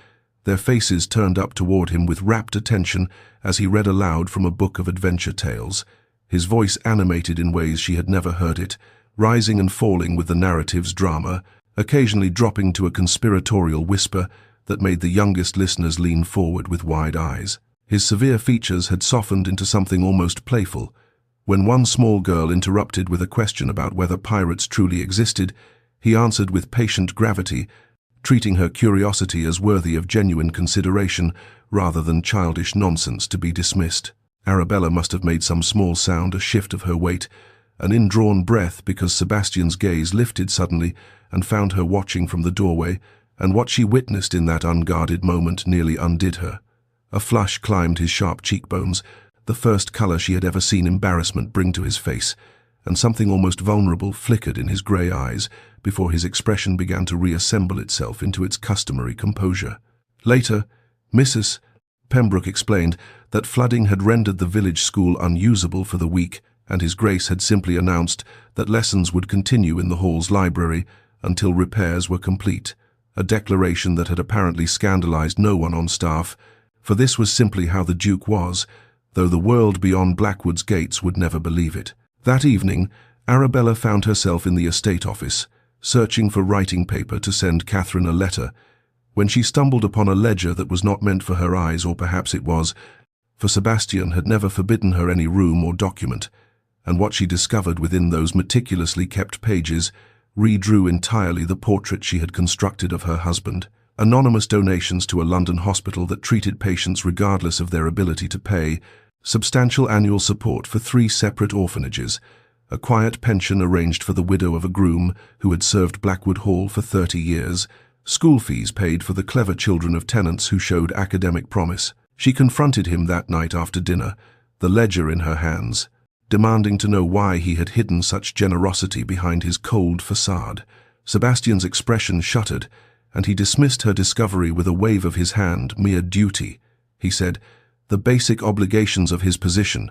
A: their faces turned up toward him with rapt attention as he read aloud from a book of adventure tales, his voice animated in ways she had never heard it, rising and falling with the narrative's drama, occasionally dropping to a conspiratorial whisper, that made the youngest listeners lean forward with wide eyes. His severe features had softened into something almost playful. When one small girl interrupted with a question about whether pirates truly existed, he answered with patient gravity, treating her curiosity as worthy of genuine consideration rather than childish nonsense to be dismissed. Arabella must have made some small sound, a shift of her weight, an indrawn breath, because Sebastian's gaze lifted suddenly and found her watching from the doorway, and what she witnessed in that unguarded moment nearly undid her. A flush climbed his sharp cheekbones, the first color she had ever seen embarrassment bring to his face, and something almost vulnerable flickered in his grey eyes before his expression began to reassemble itself into its customary composure. Later, Mrs. Pembroke explained that flooding had rendered the village school unusable for the week, and His Grace had simply announced that lessons would continue in the hall's library until repairs were complete, a declaration that had apparently scandalized no one on staff, for this was simply how the Duke was, though the world beyond Blackwood's gates would never believe it. That evening, Arabella found herself in the estate office, searching for writing paper to send Catherine a letter, when she stumbled upon a ledger that was not meant for her eyes, or perhaps it was, for Sebastian had never forbidden her any room or document, and what she discovered within those meticulously kept pages redrew entirely the portrait she had constructed of her husband. Anonymous donations to a London hospital that treated patients regardless of their ability to pay, substantial annual support for 3 separate orphanages, a quiet pension arranged for the widow of a groom who had served Blackwood Hall for 30 years, school fees paid for the clever children of tenants who showed academic promise. She confronted him that night after dinner, the ledger in her hands, demanding to know why he had hidden such generosity behind his cold facade. Sebastian's expression shuttered, and he dismissed her discovery with a wave of his hand. Mere duty, he said, the basic obligations of his position,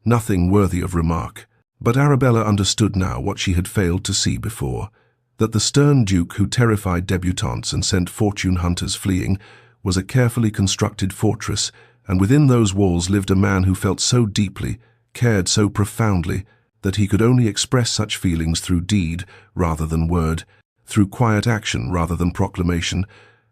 A: nothing worthy of remark. But Arabella understood now what she had failed to see before, that the stern Duke who terrified debutantes and sent fortune hunters fleeing was a carefully constructed fortress, and within those walls lived a man who felt so deeply, cared so profoundly, that he could only express such feelings through deed rather than word, through quiet action rather than proclamation,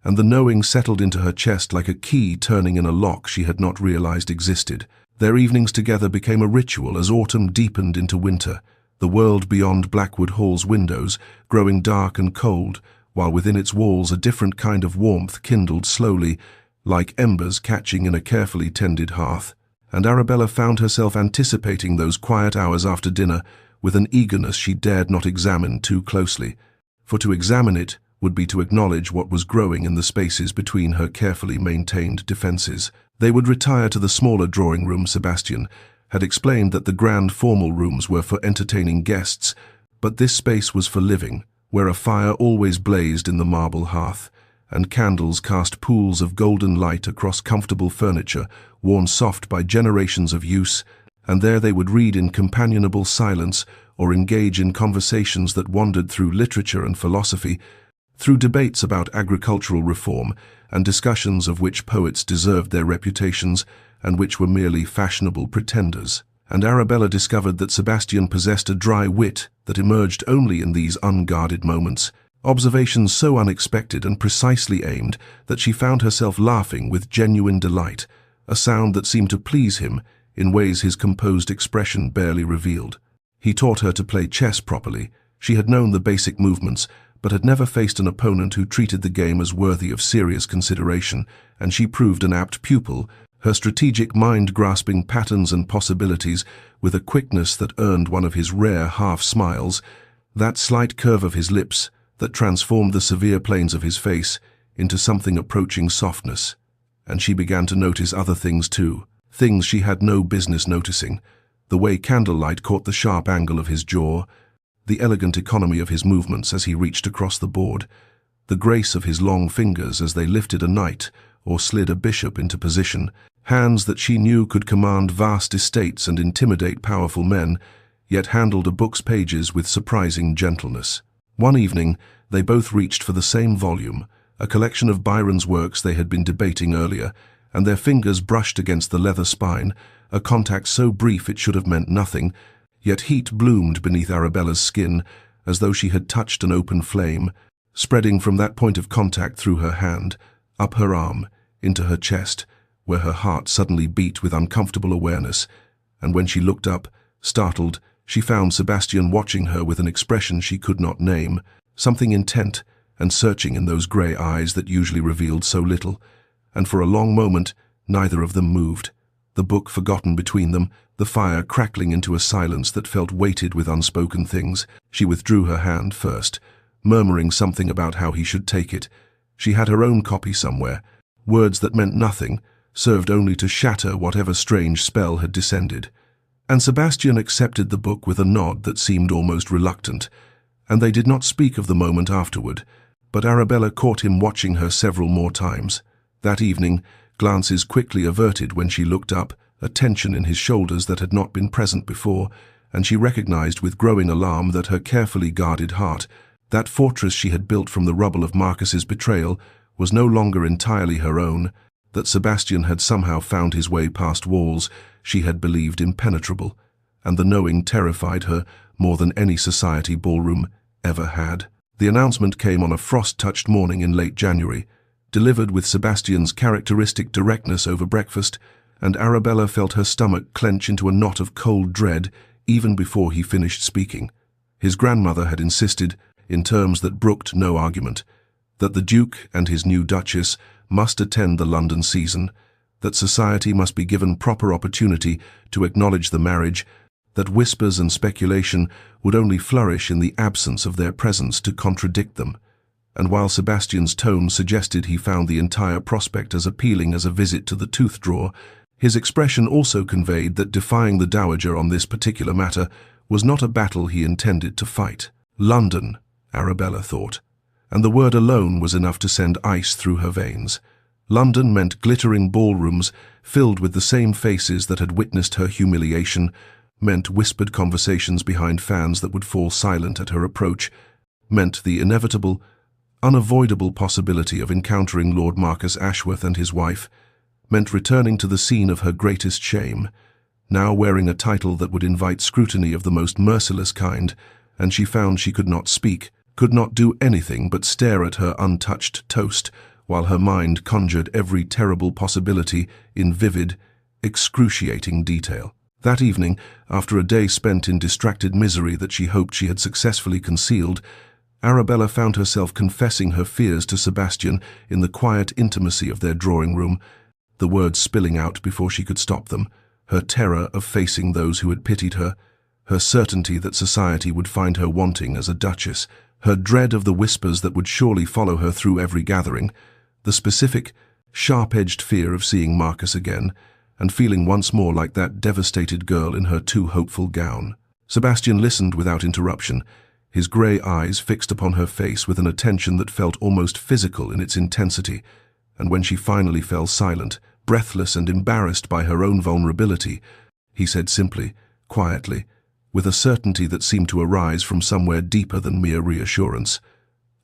A: and the knowing settled into her chest like a key turning in a lock she had not realized existed. Their evenings together became a ritual as autumn deepened into winter, the world beyond Blackwood Hall's windows growing dark and cold, while within its walls a different kind of warmth kindled slowly, like embers catching in a carefully tended hearth. And Arabella found herself anticipating those quiet hours after dinner with an eagerness she dared not examine too closely, for to examine it would be to acknowledge what was growing in the spaces between her carefully maintained defenses. They would retire to the smaller drawing room. Sebastian had explained that the grand formal rooms were for entertaining guests, but this space was for living, where a fire always blazed in the marble hearth, and candles cast pools of golden light across comfortable furniture worn soft by generations of use, and there they would read in companionable silence or engage in conversations that wandered through literature and philosophy, through debates about agricultural reform and discussions of which poets deserved their reputations and which were merely fashionable pretenders. And Arabella discovered that Sebastian possessed a dry wit that emerged only in these unguarded moments, observations so unexpected and precisely aimed that she found herself laughing with genuine delight, a sound that seemed to please him in ways his composed expression barely revealed. He taught her to play chess properly. She had known the basic movements, but had never faced an opponent who treated the game as worthy of serious consideration, and she proved an apt pupil, her strategic mind grasping patterns and possibilities with a quickness that earned one of his rare half-smiles, that slight curve of his lips that transformed the severe planes of his face into something approaching softness. And she began to notice other things too, things she had no business noticing, the way candlelight caught the sharp angle of his jaw, the elegant economy of his movements as he reached across the board, the grace of his long fingers as they lifted a knight or slid a bishop into position, hands that she knew could command vast estates and intimidate powerful men, yet handled a book's pages with surprising gentleness. One evening, they both reached for the same volume, a collection of Byron's works they had been debating earlier, and their fingers brushed against the leather spine, a contact so brief it should have meant nothing, yet heat bloomed beneath Arabella's skin as though she had touched an open flame, spreading from that point of contact through her hand, up her arm, into her chest, where her heart suddenly beat with uncomfortable awareness, and when she looked up, startled, she found Sebastian watching her with an expression she could not name, something intent and searching in those grey eyes that usually revealed so little, and for a long moment neither of them moved, the book forgotten between them, the fire crackling into a silence that felt weighted with unspoken things. She withdrew her hand first, murmuring something about how he should take it. She had her own copy somewhere, words that meant nothing, served only to shatter whatever strange spell had descended. And Sebastian accepted the book with a nod that seemed almost reluctant, and they did not speak of the moment afterward, but Arabella caught him watching her several more times. That evening, glances quickly averted when she looked up, a tension in his shoulders that had not been present before, and she recognized with growing alarm that her carefully guarded heart, that fortress she had built from the rubble of Marcus's betrayal, was no longer entirely her own, that Sebastian had somehow found his way past walls she had believed impenetrable, and the knowing terrified her more than any society ballroom ever had. The announcement came on a frost-touched morning in late January, delivered with Sebastian's characteristic directness over breakfast, and Arabella felt her stomach clench into a knot of cold dread even before he finished speaking. His grandmother had insisted, in terms that brooked no argument, that the Duke and his new Duchess must attend the London season, that society must be given proper opportunity to acknowledge the marriage, that whispers and speculation would only flourish in the absence of their presence to contradict them. And while Sebastian's tone suggested he found the entire prospect as appealing as a visit to the tooth drawer, his expression also conveyed that defying the Dowager on this particular matter was not a battle he intended to fight. London, Arabella thought, and the word alone was enough to send ice through her veins. London meant glittering ballrooms filled with the same faces that had witnessed her humiliation, meant whispered conversations behind fans that would fall silent at her approach, meant the inevitable, unavoidable possibility of encountering Lord Marcus Ashworth and his wife, meant returning to the scene of her greatest shame, now wearing a title that would invite scrutiny of the most merciless kind, and she found she could not speak, could not do anything but stare at her untouched toast, while her mind conjured every terrible possibility in vivid, excruciating detail. That evening, after a day spent in distracted misery that she hoped she had successfully concealed, Arabella found herself confessing her fears to Sebastian in the quiet intimacy of their drawing-room, the words spilling out before she could stop them, her terror of facing those who had pitied her, her certainty that society would find her wanting as a duchess, her dread of the whispers that would surely follow her through every gathering, the specific, sharp-edged fear of seeing Marcus again, and feeling once more like that devastated girl in her too hopeful gown. Sebastian listened without interruption, his grey eyes fixed upon her face with an attention that felt almost physical in its intensity, and when she finally fell silent, breathless and embarrassed by her own vulnerability, he said simply, quietly, with a certainty that seemed to arise from somewhere deeper than mere reassurance,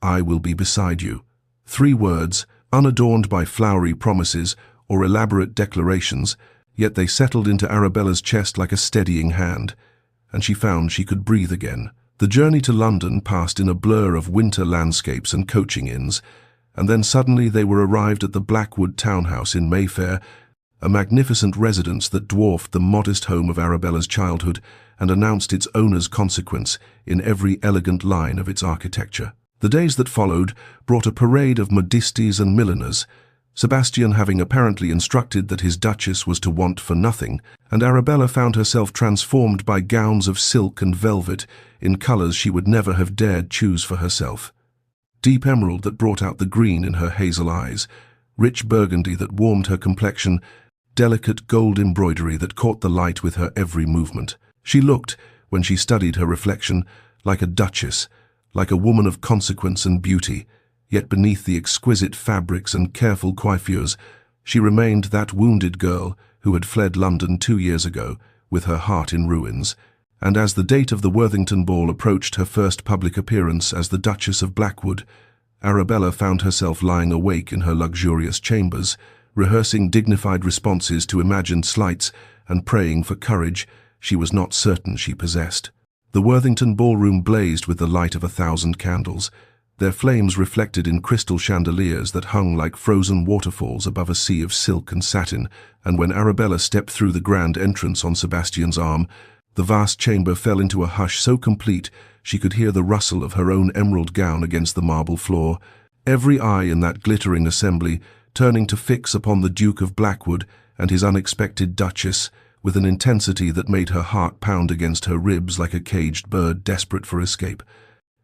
A: "I will be beside you." 3 words, unadorned by flowery promises or elaborate declarations, yet they settled into Arabella's chest like a steadying hand, and she found she could breathe again. The journey to London passed in a blur of winter landscapes and coaching inns, and then suddenly they were arrived at the Blackwood townhouse in Mayfair, a magnificent residence that dwarfed the modest home of Arabella's childhood and announced its owner's consequence in every elegant line of its architecture. The days that followed brought a parade of modistes and milliners, Sebastian having apparently instructed that his duchess was to want for nothing, and Arabella found herself transformed by gowns of silk and velvet in colours she would never have dared choose for herself. Deep emerald that brought out the green in her hazel eyes, rich burgundy that warmed her complexion, delicate gold embroidery that caught the light with her every movement. She looked, when she studied her reflection, like a duchess, like a woman of consequence and beauty, yet beneath the exquisite fabrics and careful coiffures, she remained that wounded girl who had fled London 2 years ago, with her heart in ruins, and as the date of the Worthington Ball approached her first public appearance as the Duchess of Blackwood, Arabella found herself lying awake in her luxurious chambers, rehearsing dignified responses to imagined slights and praying for courage she was not certain she possessed. The Worthington ballroom blazed with the light of 1,000 candles. their flames reflected in crystal chandeliers that hung like frozen waterfalls above a sea of silk and satin, and when Arabella stepped through the grand entrance on Sebastian's arm, the vast chamber fell into a hush so complete she could hear the rustle of her own emerald gown against the marble floor, every eye in that glittering assembly turning to fix upon the Duke of Blackwood and his unexpected Duchess, with an intensity that made her heart pound against her ribs like a caged bird desperate for escape.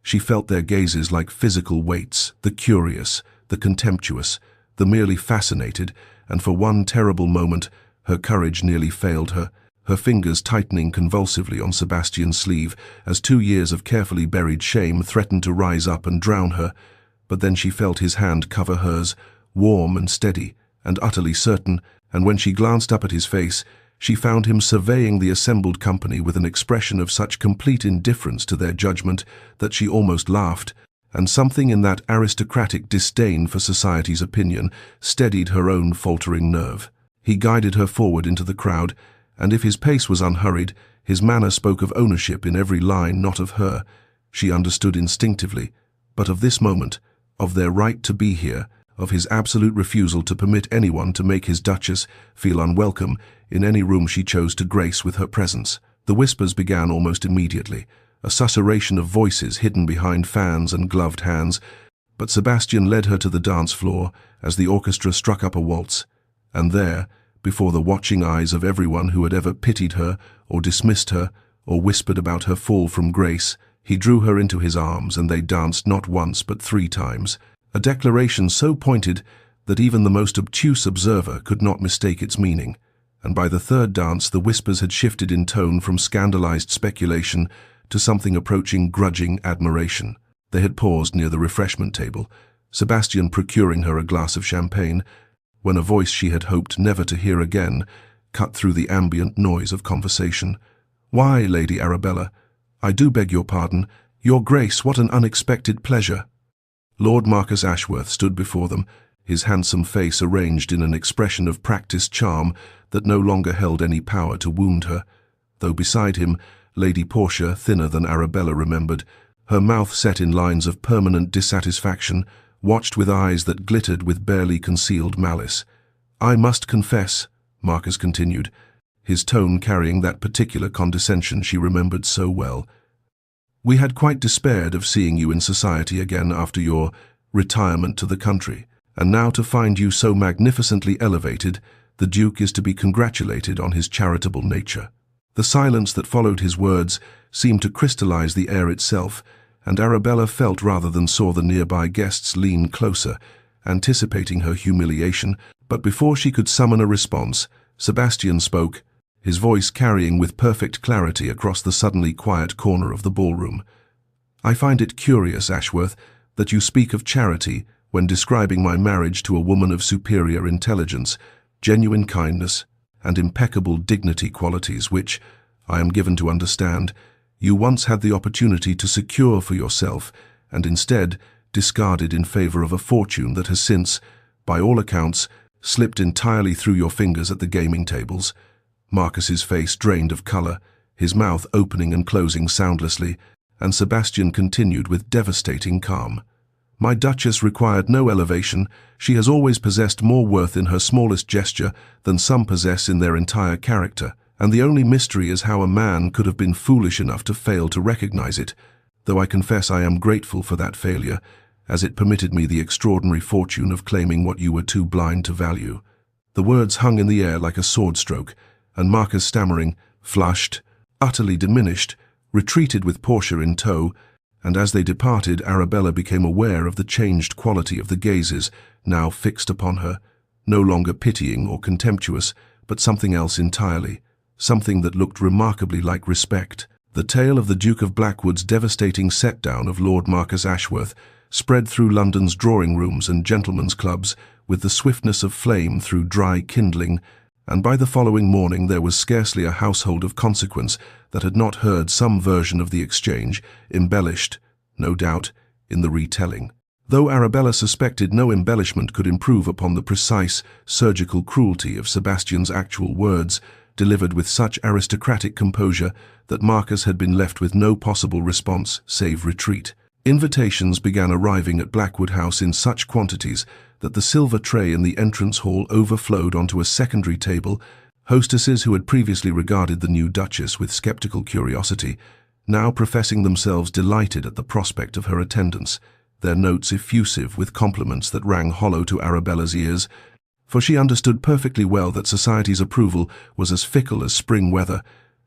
A: She felt their gazes like physical weights, the curious, the contemptuous, the merely fascinated, and for one terrible moment her courage nearly failed her, her fingers tightening convulsively on Sebastian's sleeve as 2 years of carefully buried shame threatened to rise up and drown her. But then she felt his hand cover hers, warm and steady and utterly certain, and when she glanced up at his face, she found him surveying the assembled company with an expression of such complete indifference to their judgment that she almost laughed, and something in that aristocratic disdain for society's opinion steadied her own faltering nerve. He guided her forward into the crowd, and if his pace was unhurried, his manner spoke of ownership in every line, not of her. She understood instinctively, but of this moment, of their right to be here, of his absolute refusal to permit anyone to make his Duchess feel unwelcome in any room she chose to grace with her presence. The whispers began almost immediately, a susurration of voices hidden behind fans and gloved hands, but Sebastian led her to the dance floor as the orchestra struck up a waltz, and there, before the watching eyes of everyone who had ever pitied her or dismissed her or whispered about her fall from grace, he drew her into his arms and they danced not once but 3 times, a declaration so pointed that even the most obtuse observer could not mistake its meaning, and by the 3rd dance the whispers had shifted in tone from scandalized speculation to something approaching grudging admiration. They had paused near the refreshment table, Sebastian procuring her a glass of champagne, when a voice she had hoped never to hear again cut through the ambient noise of conversation. "Why, Lady Arabella, I do beg your pardon. Your Grace, what an unexpected pleasure." Lord Marcus Ashworth stood before them, his handsome face arranged in an expression of practiced charm that no longer held any power to wound her, though beside him, Lady Portia, thinner than Arabella remembered, her mouth set in lines of permanent dissatisfaction, watched with eyes that glittered with barely concealed malice. "I must confess," Marcus continued, his tone carrying that particular condescension she remembered so well, "we had quite despaired of seeing you in society again after your retirement to the country, and now to find you so magnificently elevated, the Duke is to be congratulated on his charitable nature." The silence that followed his words seemed to crystallize the air itself, and Arabella felt rather than saw the nearby guests lean closer, anticipating her humiliation, but before she could summon a response, Sebastian spoke, his voice carrying with perfect clarity across the suddenly quiet corner of the ballroom. "I find it curious, Ashworth, that you speak of charity when describing my marriage to a woman of superior intelligence, genuine kindness, and impeccable dignity, qualities which, I am given to understand, you once had the opportunity to secure for yourself and instead discarded in favor of a fortune that has since, by all accounts, slipped entirely through your fingers at the gaming tables." Marcus's face drained of color, his mouth opening and closing soundlessly, and Sebastian continued with devastating calm. "My Duchess required no elevation. She has always possessed more worth in her smallest gesture than some possess in their entire character, and the only mystery is how a man could have been foolish enough to fail to recognize it, though I confess I am grateful for that failure, as it permitted me the extraordinary fortune of claiming what you were too blind to value." The words hung in the air like a sword stroke, and Marcus, stammering, flushed, utterly diminished, retreated with Portia in tow, and as they departed, Arabella became aware of the changed quality of the gazes now fixed upon her, no longer pitying or contemptuous, but something else entirely, something that looked remarkably like respect. The tale of the Duke of Blackwood's devastating set-down of Lord Marcus Ashworth spread through London's drawing-rooms and gentlemen's clubs with the swiftness of flame through dry kindling, and by the following morning there was scarcely a household of consequence that had not heard some version of the exchange, embellished, no doubt, in the retelling. Though Arabella suspected no embellishment could improve upon the precise, surgical cruelty of Sebastian's actual words, delivered with such aristocratic composure that Marcus had been left with no possible response save retreat. Invitations began arriving at Blackwood House in such quantities that the silver tray in the entrance hall overflowed onto a secondary table. Hostesses who had previously regarded the new Duchess with skeptical curiosity, now professing themselves delighted at the prospect of her attendance, their notes effusive with compliments that rang hollow to Arabella's ears, for she understood perfectly well that society's approval was as fickle as spring weather,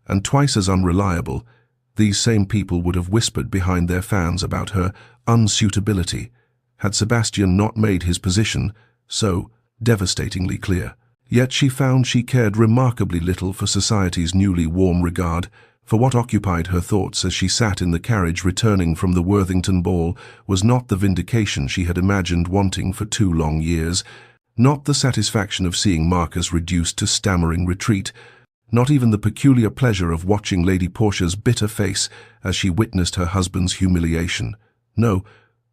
A: and twice as unreliable. These same people would have whispered behind their fans about her unsuitability, had Sebastian not made his position so devastatingly clear. Yet she found she cared remarkably little for society's newly warm regard, for what occupied her thoughts as she sat in the carriage returning from the Worthington ball was not the vindication she had imagined wanting for 2 long years, not the satisfaction of seeing Marcus reduced to stammering retreat, not even the peculiar pleasure of watching Lady Portia's bitter face as she witnessed her husband's humiliation. No,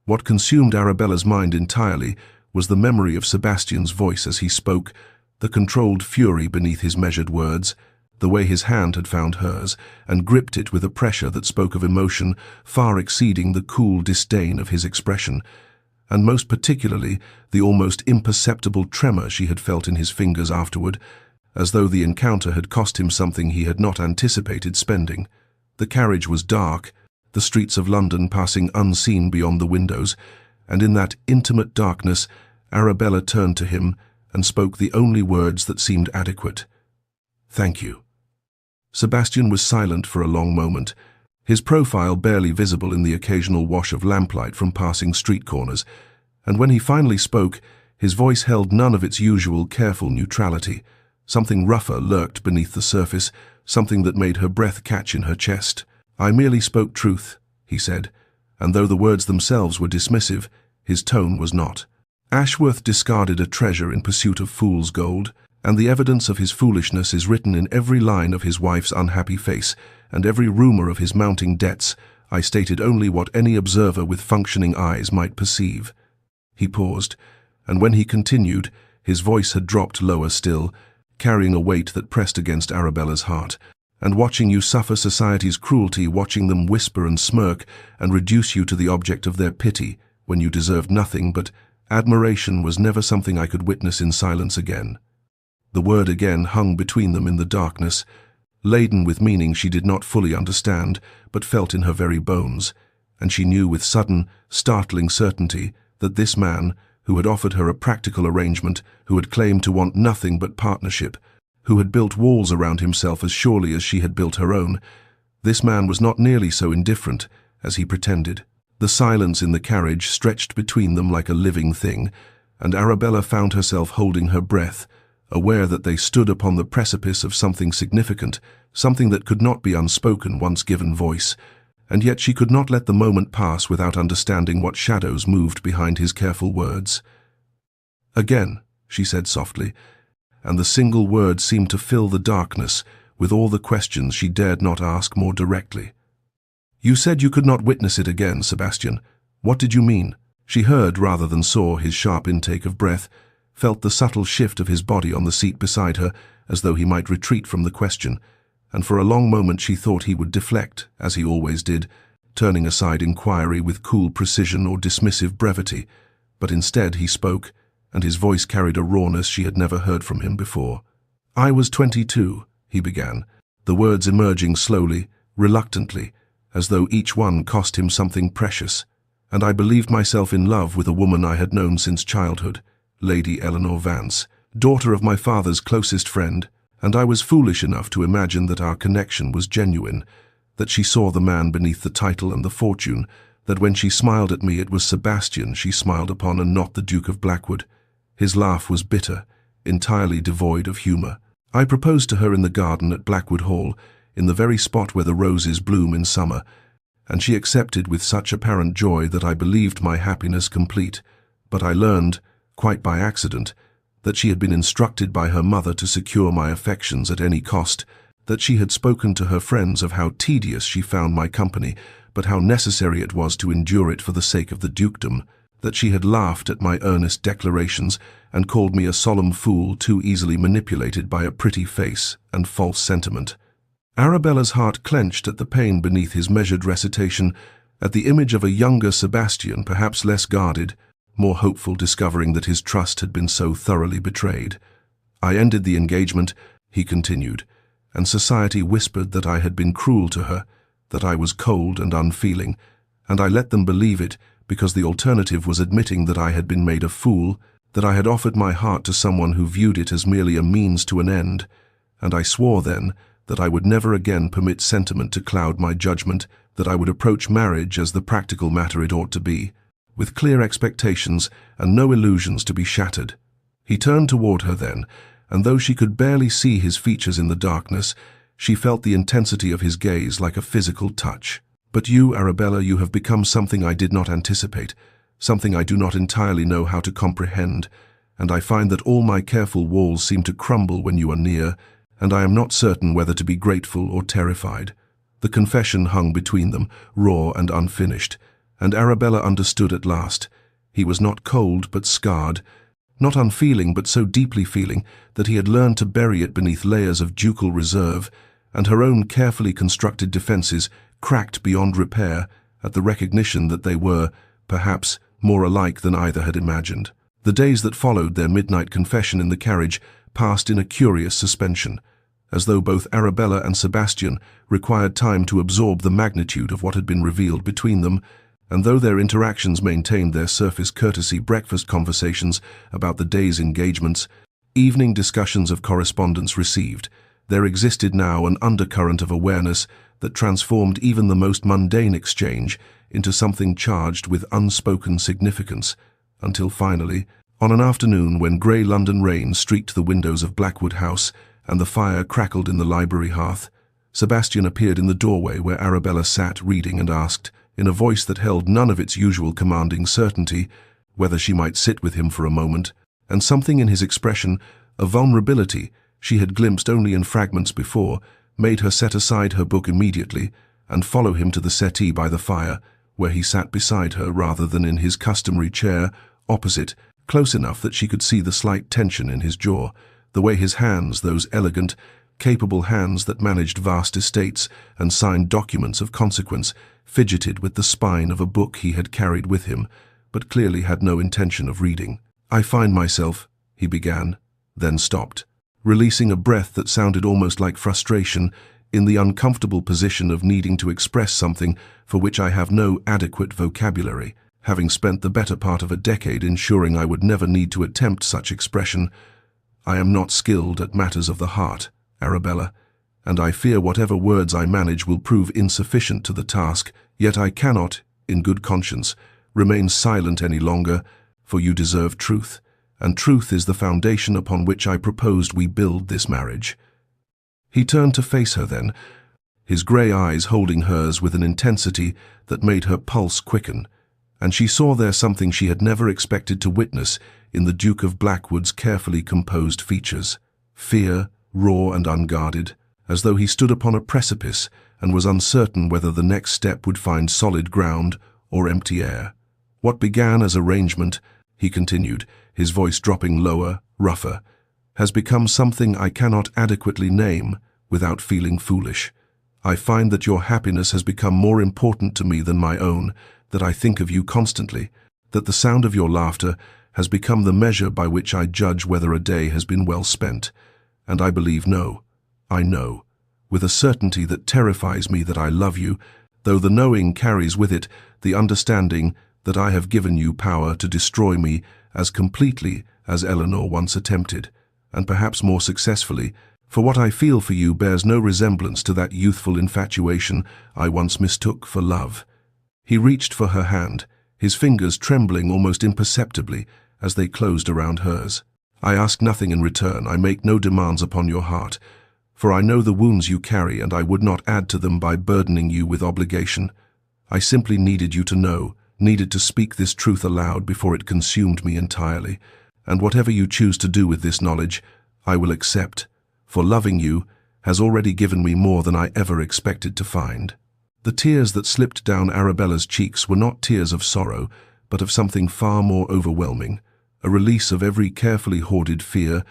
A: what consumed Arabella's mind entirely was the memory of Sebastian's voice as he spoke, the controlled fury beneath his measured words, the way his hand had found hers and gripped it with a pressure that spoke of emotion far exceeding the cool disdain of his expression, and most particularly the almost imperceptible tremor she had felt in his fingers afterward, as though the encounter had cost him something he had not anticipated spending. The carriage was dark, the streets of London passing unseen beyond the windows, and in that intimate darkness Arabella turned to him and spoke the only words that seemed adequate. "Thank you." Sebastian was silent for a long moment, his profile barely visible in the occasional wash of lamplight from passing street corners, and when he finally spoke, his voice held none of its usual careful neutrality. Something rougher lurked beneath the surface, something that made her breath catch in her chest. "I merely spoke truth," he said, and though the words themselves were dismissive, his tone was not. Ashworth discarded a treasure in pursuit of fool's gold, and the evidence of his foolishness is written in every line of his wife's unhappy face, and every rumor of his mounting debts. I stated only what any observer with functioning eyes might perceive. He paused, and when he continued, his voice had dropped lower still, carrying a weight that pressed against Arabella's heart. "And watching you suffer society's cruelty, watching them whisper and smirk and reduce you to the object of their pity when you deserved nothing but admiration, was never something I could witness in silence again." The word again hung between them in the darkness, laden with meaning she did not fully understand, but felt in her very bones, and she knew with sudden, startling certainty that this man, who had offered her a practical arrangement, who had claimed to want nothing but partnership, who had built walls around himself as surely as she had built her own, this man was not nearly so indifferent as he pretended. The silence in the carriage stretched between them like a living thing, and Arabella found herself holding her breath, aware that they stood upon the precipice of something significant, something that could not be unspoken once given voice, and yet she could not let the moment pass without understanding what shadows moved behind his careful words. "Again," she said softly, and the single word seemed to fill the darkness with all the questions she dared not ask more directly. "You said you could not witness it again, Sebastian. What did you mean?" She heard rather than saw his sharp intake of breath, felt the subtle shift of his body on the seat beside her, as though he might retreat from the question, and for a long moment she thought he would deflect, as he always did, turning aside inquiry with cool precision or dismissive brevity, but instead he spoke, and his voice carried a rawness she had never heard from him before. "I was 22, he began, the words emerging slowly, reluctantly, as though each one cost him something precious, "and I believed myself in love with a woman I had known since childhood, Lady Eleanor Vance, daughter of my father's closest friend, and I was foolish enough to imagine that our connection was genuine, that she saw the man beneath the title and the fortune, that when she smiled at me it was Sebastian she smiled upon and not the Duke of Blackwood. His laugh was bitter, entirely devoid of humour. I proposed to her in the garden at Blackwood Hall, in the very spot where the roses bloom in summer, and she accepted with such apparent joy that I believed my happiness complete, but I learned, quite by accident, that she had been instructed by her mother to secure my affections at any cost, that she had spoken to her friends of how tedious she found my company, but how necessary it was to endure it for the sake of the dukedom, that she had laughed at my earnest declarations and called me a solemn fool too easily manipulated by a pretty face and false sentiment. Arabella's heart clenched at the pain beneath his measured recitation, At the image of a younger Sebastian, perhaps less guarded, more hopeful, discovering that his trust had been so thoroughly betrayed. I ended the engagement, he continued, and society whispered that I had been cruel to her, that I was cold and unfeeling, and I let them believe it because the alternative was admitting that I had been made a fool, that I had offered my heart to someone who viewed it as merely a means to an end, and I swore then that I would never again permit sentiment to cloud my judgment, that I would approach marriage as the practical matter it ought to be, with clear expectations and no illusions to be shattered. He turned toward her then, and though she could barely see his features in the darkness, she felt the intensity of his gaze like a physical touch. "But you, Arabella, you have become something I did not anticipate, something I do not entirely know how to comprehend, and I find that all my careful walls seem to crumble when you are near, and I am not certain whether to be grateful or terrified." The confession hung between them, raw and unfinished, and Arabella understood at last. He was not cold but scarred, not unfeeling but so deeply feeling that he had learned to bury it beneath layers of ducal reserve, and her own carefully constructed defenses cracked beyond repair at the recognition that they were, perhaps, more alike than either had imagined. The days that followed their midnight confession in the carriage passed in a curious suspension, as though both Arabella and Sebastian required time to absorb the magnitude of what had been revealed between them, and though their interactions maintained their surface courtesy, breakfast conversations about the day's engagements, evening discussions of correspondence received, there existed now an undercurrent of awareness that transformed even the most mundane exchange into something charged with unspoken significance, until finally, on an afternoon when grey London rain streaked the windows of Blackwood House and the fire crackled in the library hearth, Sebastian appeared in the doorway where Arabella sat reading and asked, in a voice that held none of its usual commanding certainty, whether she might sit with him for a moment, and something in his expression, a vulnerability she had glimpsed only in fragments before, made her set aside her book immediately and follow him to the settee by the fire, where he sat beside her rather than in his customary chair, opposite, close enough that she could see the slight tension in his jaw, the way his hands, those elegant, capable hands that managed vast estates and signed documents of consequence, fidgeted with the spine of a book he had carried with him, but clearly had no intention of reading. "I find myself," he began, then stopped, releasing a breath that sounded almost like frustration, "in the uncomfortable position of needing to express something for which I have no adequate vocabulary, having spent the better part of a decade ensuring I would never need to attempt such expression. I am not skilled at matters of the heart, Arabella, and I fear whatever words I manage will prove insufficient to the task, yet I cannot, in good conscience, remain silent any longer, for you deserve truth, and truth is the foundation upon which I proposed we build this marriage." He turned to face her then, his grey eyes holding hers with an intensity that made her pulse quicken, and she saw there something she had never expected to witness in the Duke of Blackwood's carefully composed features. Fear, raw and unguarded, as though he stood upon a precipice and was uncertain whether the next step would find solid ground or empty air. "What began as arrangement," he continued, his voice dropping lower, rougher, "has become something I cannot adequately name without feeling foolish. I find that your happiness has become more important to me than my own, that I think of you constantly, that the sound of your laughter has become the measure by which I judge whether a day has been well spent. And I believe I know, with a certainty that terrifies me, that I love you, though the knowing carries with it the understanding that I have given you power to destroy me as completely as Eleanor once attempted, and perhaps more successfully, for what I feel for you bears no resemblance to that youthful infatuation I once mistook for love." He reached for her hand, his fingers trembling almost imperceptibly as they closed around hers. "I ask nothing in return, I make no demands upon your heart, for I know the wounds you carry and I would not add to them by burdening you with obligation. I simply needed you to know, needed to speak this truth aloud before it consumed me entirely, and whatever you choose to do with this knowledge, I will accept, for loving you has already given me more than I ever expected to find." The tears that slipped down Arabella's cheeks were not tears of sorrow, but of something far more overwhelming, a release of every carefully hoarded fear,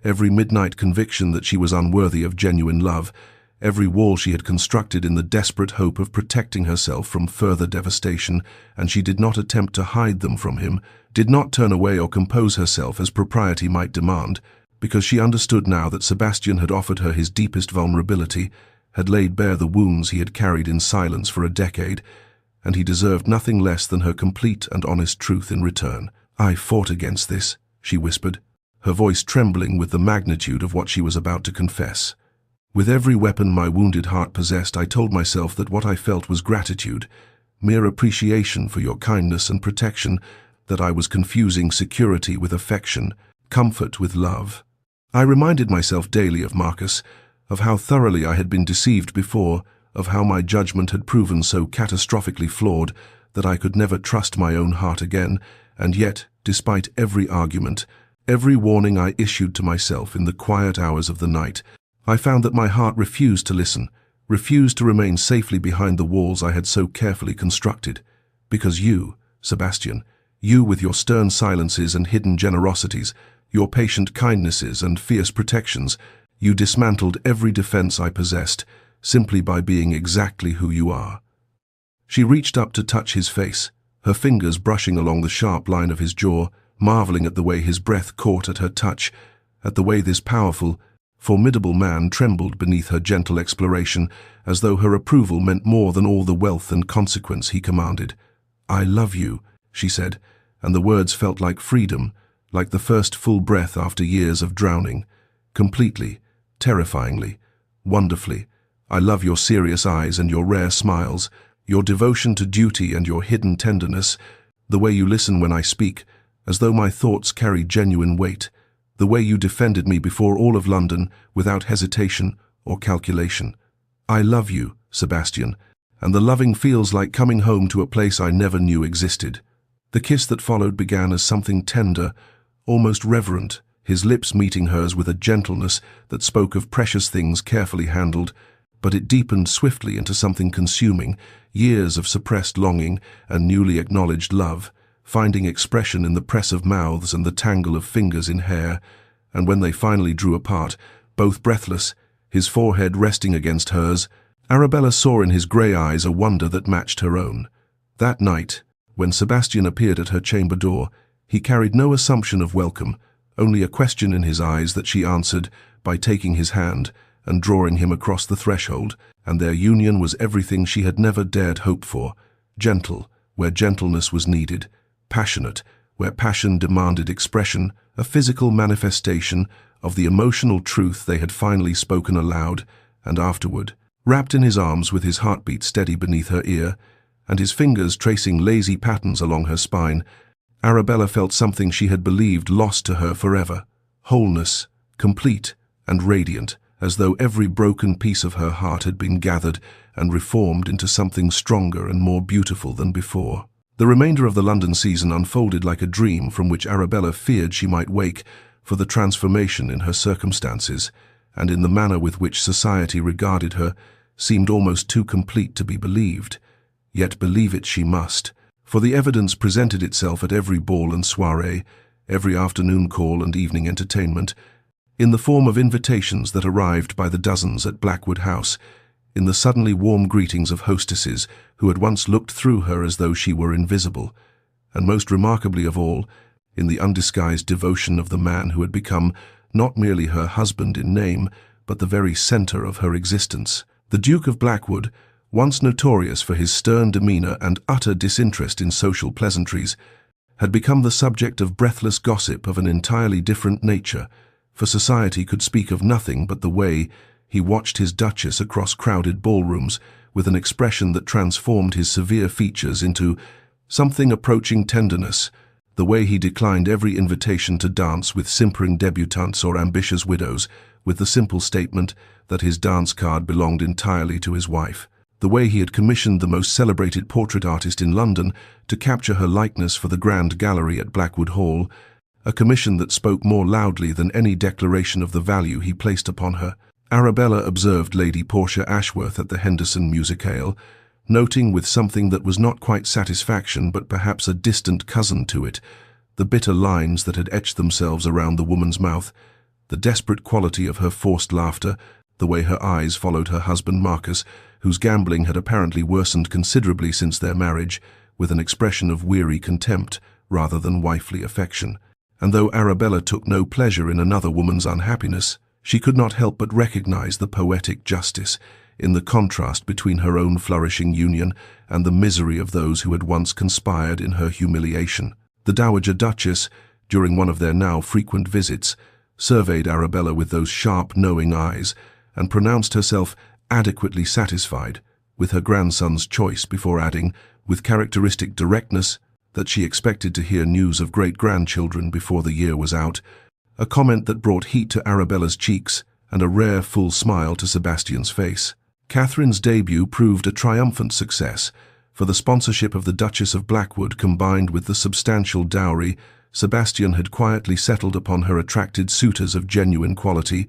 A: every midnight conviction that she was unworthy of genuine love, every wall she had constructed in the desperate hope of protecting herself from further devastation, and she did not attempt to hide them from him, did not turn away or compose herself as propriety might demand, because she understood now that Sebastian had offered her his deepest vulnerability, had laid bare the wounds he had carried in silence for a decade, and he deserved nothing less than her complete and honest truth in return. "I fought against this," she whispered, her voice trembling with the magnitude of what she was about to confess. "With every weapon my wounded heart possessed, I told myself that what I felt was gratitude, mere appreciation for your kindness and protection, that I was confusing security with affection, comfort with love. I reminded myself daily of Marcus, of how thoroughly I had been deceived before, of how my judgment had proven so catastrophically flawed that I could never trust my own heart again, and yet, despite every argument, every warning I issued to myself in the quiet hours of the night, I found that my heart refused to listen, refused to remain safely behind the walls I had so carefully constructed. Because you, Sebastian, you with your stern silences and hidden generosities, your patient kindnesses and fierce protections, you dismantled every defense I possessed, simply by being exactly who you are." She reached up to touch his face, her fingers brushing along the sharp line of his jaw, marveling at the way his breath caught at her touch, at the way this powerful, formidable man trembled beneath her gentle exploration, as though her approval meant more than all the wealth and consequence he commanded. "I love you," she said, and the words felt like freedom, like the first full breath after years of drowning. "Completely, terrifyingly, wonderfully. I love your serious eyes and your rare smiles, your devotion to duty and your hidden tenderness, the way you listen when I speak, as though my thoughts carry genuine weight, the way you defended me before all of London without hesitation or calculation. I love you, Sebastian, and the loving feels like coming home to a place I never knew existed." The kiss that followed began as something tender, almost reverent, his lips meeting hers with a gentleness that spoke of precious things carefully handled, but it deepened swiftly into something consuming, years of suppressed longing and newly acknowledged love, finding expression in the press of mouths and the tangle of fingers in hair, and when they finally drew apart, both breathless, his forehead resting against hers, Arabella saw in his grey eyes a wonder that matched her own. That night, when Sebastian appeared at her chamber door, he carried no assumption of welcome, only a question in his eyes that she answered by taking his hand and drawing him across the threshold, and their union was everything she had never dared hope for, gentle where gentleness was needed, passionate where passion demanded expression, a physical manifestation of the emotional truth they had finally spoken aloud, and afterward, wrapped in his arms with his heartbeat steady beneath her ear, and his fingers tracing lazy patterns along her spine, Arabella felt something she had believed lost to her forever, wholeness, complete and radiant, as though every broken piece of her heart had been gathered and reformed into something stronger and more beautiful than before. The remainder of the London season unfolded like a dream from which Arabella feared she might wake, for the transformation in her circumstances and in the manner with which society regarded her seemed almost too complete to be believed. Yet believe it she must, for the evidence presented itself at every ball and soiree, every afternoon call and evening entertainment, in the form of invitations that arrived by the dozens at Blackwood House, in the suddenly warm greetings of hostesses who had once looked through her as though she were invisible, and most remarkably of all, in the undisguised devotion of the man who had become not merely her husband in name, but the very centre of her existence. The Duke of Blackwood, once notorious for his stern demeanour and utter disinterest in social pleasantries, had become the subject of breathless gossip of an entirely different nature, for society could speak of nothing but the way he watched his Duchess across crowded ballrooms with an expression that transformed his severe features into something approaching tenderness, the way he declined every invitation to dance with simpering debutantes or ambitious widows, with the simple statement that his dance card belonged entirely to his wife, the way he had commissioned the most celebrated portrait artist in London to capture her likeness for the Grand Gallery at Blackwood Hall, a commission that spoke more loudly than any declaration of the value he placed upon her. Arabella observed Lady Portia Ashworth at the Henderson Musicale, noting with something that was not quite satisfaction but perhaps a distant cousin to it, the bitter lines that had etched themselves around the woman's mouth, the desperate quality of her forced laughter, the way her eyes followed her husband Marcus, whose gambling had apparently worsened considerably since their marriage, with an expression of weary contempt rather than wifely affection. And though Arabella took no pleasure in another woman's unhappiness, she could not help but recognize the poetic justice in the contrast between her own flourishing union and the misery of those who had once conspired in her humiliation. The Dowager Duchess, during one of their now frequent visits, surveyed Arabella with those sharp, knowing eyes and pronounced herself adequately satisfied with her grandson's choice before adding, with characteristic directness, that she expected to hear news of great-grandchildren before the year was out, a comment that brought heat to Arabella's cheeks and a rare full smile to Sebastian's face. Catherine's debut proved a triumphant success, for the sponsorship of the Duchess of Blackwood combined with the substantial dowry Sebastian had quietly settled upon her attracted suitors of genuine quality,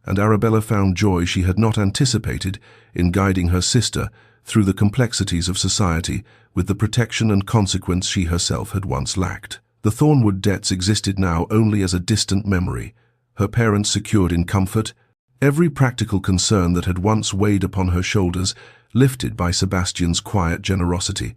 A: and Arabella found joy she had not anticipated in guiding her sister through the complexities of society with the protection and consequence she herself had once lacked. The Thornwood debts existed now only as a distant memory, her parents secured in comfort, every practical concern that had once weighed upon her shoulders lifted by Sebastian's quiet generosity.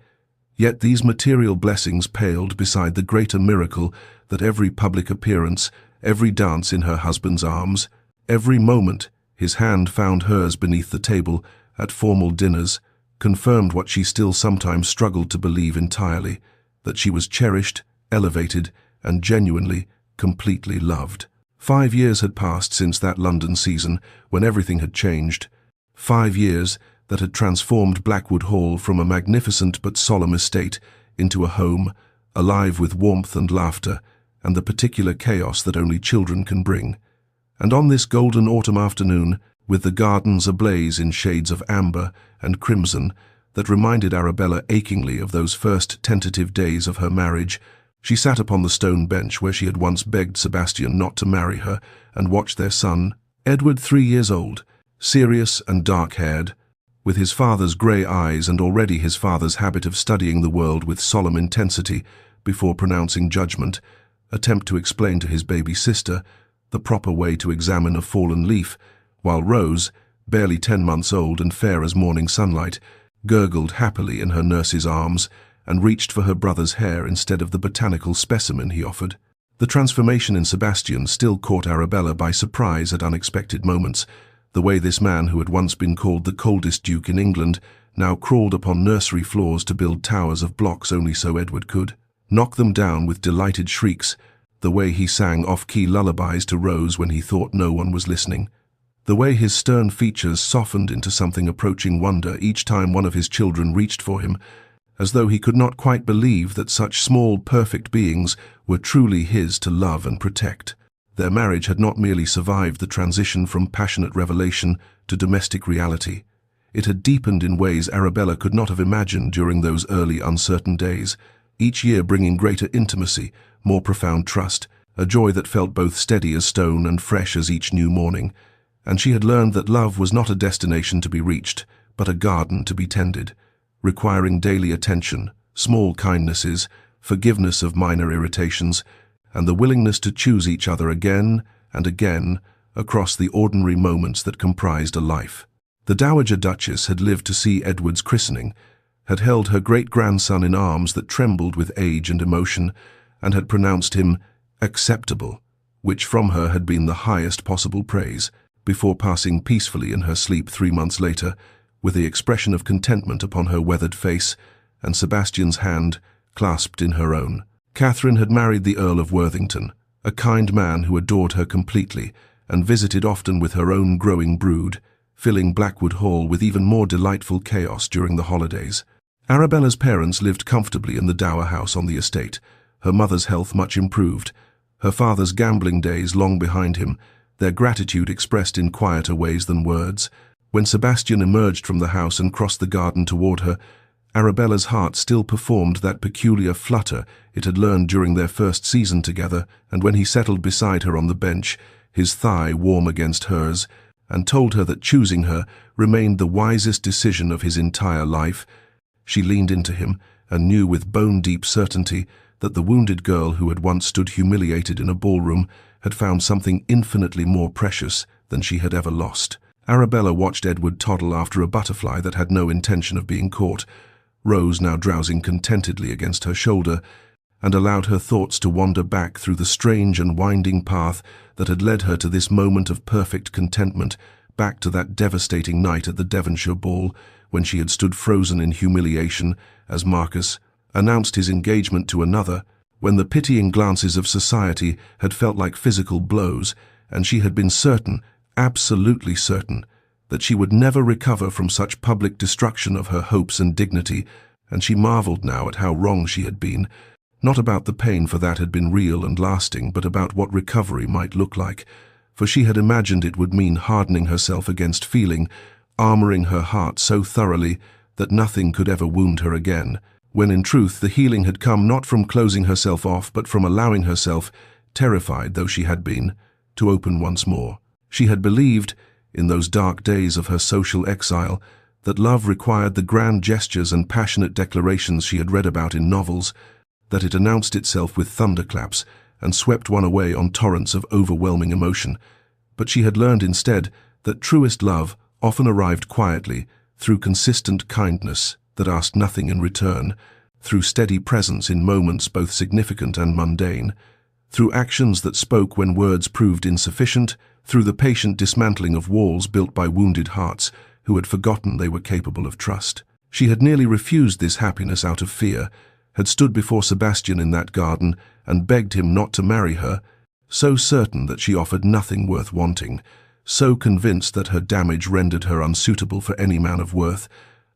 A: Yet these material blessings paled beside the greater miracle that every public appearance, every dance in her husband's arms, every moment his hand found hers beneath the table at formal dinners, confirmed what she still sometimes struggled to believe entirely, that she was cherished, elevated, and genuinely, completely loved. 5 years had passed since that London season when everything had changed. 5 years that had transformed Blackwood Hall from a magnificent but solemn estate into a home, alive with warmth and laughter, and the particular chaos that only children can bring. And on this golden autumn afternoon, with the gardens ablaze in shades of amber and crimson that reminded Arabella achingly of those first tentative days of her marriage, she sat upon the stone bench where she had once begged Sebastian not to marry her and watched their son, Edward, 3 years old, serious and dark-haired, with his father's grey eyes and already his father's habit of studying the world with solemn intensity before pronouncing judgment, attempt to explain to his baby sister the proper way to examine a fallen leaf, while Rose, barely 10 months old and fair as morning sunlight, gurgled happily in her nurse's arms and reached for her brother's hair instead of the botanical specimen he offered. The transformation in Sebastian still caught Arabella by surprise at unexpected moments, the way this man who had once been called the coldest duke in England now crawled upon nursery floors to build towers of blocks only so Edward could, knock them down with delighted shrieks, the way he sang off-key lullabies to Rose when he thought no one was listening, the way his stern features softened into something approaching wonder each time one of his children reached for him, as though he could not quite believe that such small, perfect beings were truly his to love and protect. Their marriage had not merely survived the transition from passionate revelation to domestic reality. It had deepened in ways Arabella could not have imagined during those early uncertain days, each year bringing greater intimacy, more profound trust, a joy that felt both steady as stone and fresh as each new morning. And she had learned that love was not a destination to be reached, but a garden to be tended, requiring daily attention, small kindnesses, forgiveness of minor irritations, and the willingness to choose each other again and again across the ordinary moments that comprised a life. The Dowager Duchess had lived to see Edward's christening, had held her great-grandson in arms that trembled with age and emotion, and had pronounced him acceptable, which from her had been the highest possible praise, before passing peacefully in her sleep 3 months later, with the expression of contentment upon her weathered face, and Sebastian's hand clasped in her own. Catherine had married the Earl of Worthington, a kind man who adored her completely, and visited often with her own growing brood, filling Blackwood Hall with even more delightful chaos during the holidays. Arabella's parents lived comfortably in the dower house on the estate, her mother's health much improved, her father's gambling days long behind him, their gratitude expressed in quieter ways than words. When Sebastian emerged from the house and crossed the garden toward her, Arabella's heart still performed that peculiar flutter it had learned during their first season together, and when he settled beside her on the bench, his thigh warm against hers, and told her that choosing her remained the wisest decision of his entire life, she leaned into him and knew with bone-deep certainty that the wounded girl who had once stood humiliated in a ballroom had found something infinitely more precious than she had ever lost. Arabella watched Edward toddle after a butterfly that had no intention of being caught, Rose now drowsing contentedly against her shoulder, and allowed her thoughts to wander back through the strange and winding path that had led her to this moment of perfect contentment, back to that devastating night at the Devonshire ball, when she had stood frozen in humiliation as Marcus announced his engagement to another, when the pitying glances of society had felt like physical blows, and she had been certain, absolutely certain, that she would never recover from such public destruction of her hopes and dignity, and she marveled now at how wrong she had been, not about the pain, for that had been real and lasting, but about what recovery might look like, for she had imagined it would mean hardening herself against feeling, armoring her heart so thoroughly that nothing could ever wound her again, when in truth the healing had come not from closing herself off, but from allowing herself, terrified though she had been, to open once more. She had believed, in those dark days of her social exile, that love required the grand gestures and passionate declarations she had read about in novels, that it announced itself with thunderclaps and swept one away on torrents of overwhelming emotion. But she had learned instead that truest love often arrived quietly, through consistent kindness that asked nothing in return, through steady presence in moments both significant and mundane, through actions that spoke when words proved insufficient, through the patient dismantling of walls built by wounded hearts who had forgotten they were capable of trust. She had nearly refused this happiness out of fear, had stood before Sebastian in that garden and begged him not to marry her, so certain that she offered nothing worth wanting, so convinced that her damage rendered her unsuitable for any man of worth,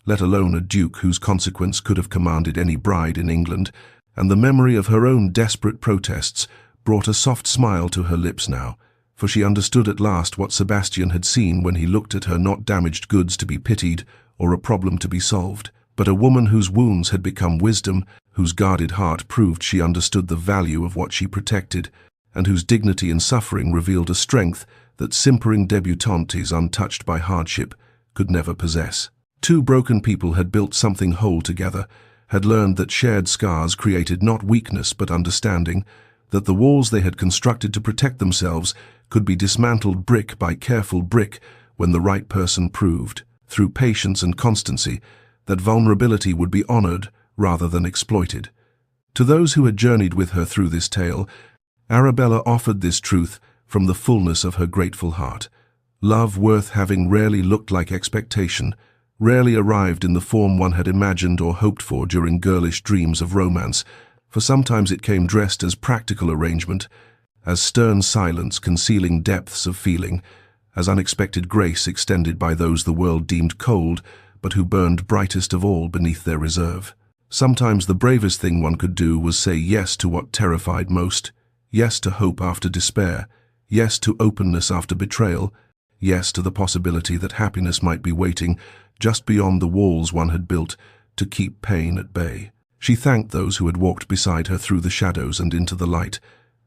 A: let alone a duke whose consequence could have commanded any bride in England, and the memory of her own desperate protests brought a soft smile to her lips now, for she understood at last what Sebastian had seen when he looked at her, not damaged goods to be pitied or a problem to be solved, but a woman whose wounds had become wisdom, whose guarded heart proved she understood the value of what she protected, and whose dignity in suffering revealed a strength that simpering debutantes untouched by hardship could never possess. Two broken people had built something whole together, had learned that shared scars created not weakness but understanding, that the walls they had constructed to protect themselves could be dismantled brick by careful brick when the right person proved, through patience and constancy, that vulnerability would be honored rather than exploited. To those who had journeyed with her through this tale, Arabella offered this truth from the fullness of her grateful heart. Love worth having rarely looked like expectation, rarely arrived in the form one had imagined or hoped for during girlish dreams of romance, for sometimes it came dressed as practical arrangement, as stern silence concealing depths of feeling, as unexpected grace extended by those the world deemed cold, but who burned brightest of all beneath their reserve. Sometimes the bravest thing one could do was say yes to what terrified most, yes to hope after despair, yes to openness after betrayal, yes to the possibility that happiness might be waiting just beyond the walls one had built to keep pain at bay. She thanked those who had walked beside her through the shadows and into the light,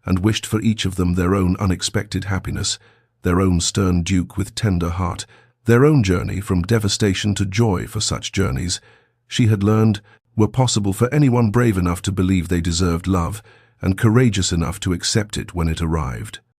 A: and wished for each of them their own unexpected happiness, their own stern duke with tender heart, their own journey from devastation to joy, for such journeys, she had learned, were possible for anyone brave enough to believe they deserved love and courageous enough to accept it when it arrived.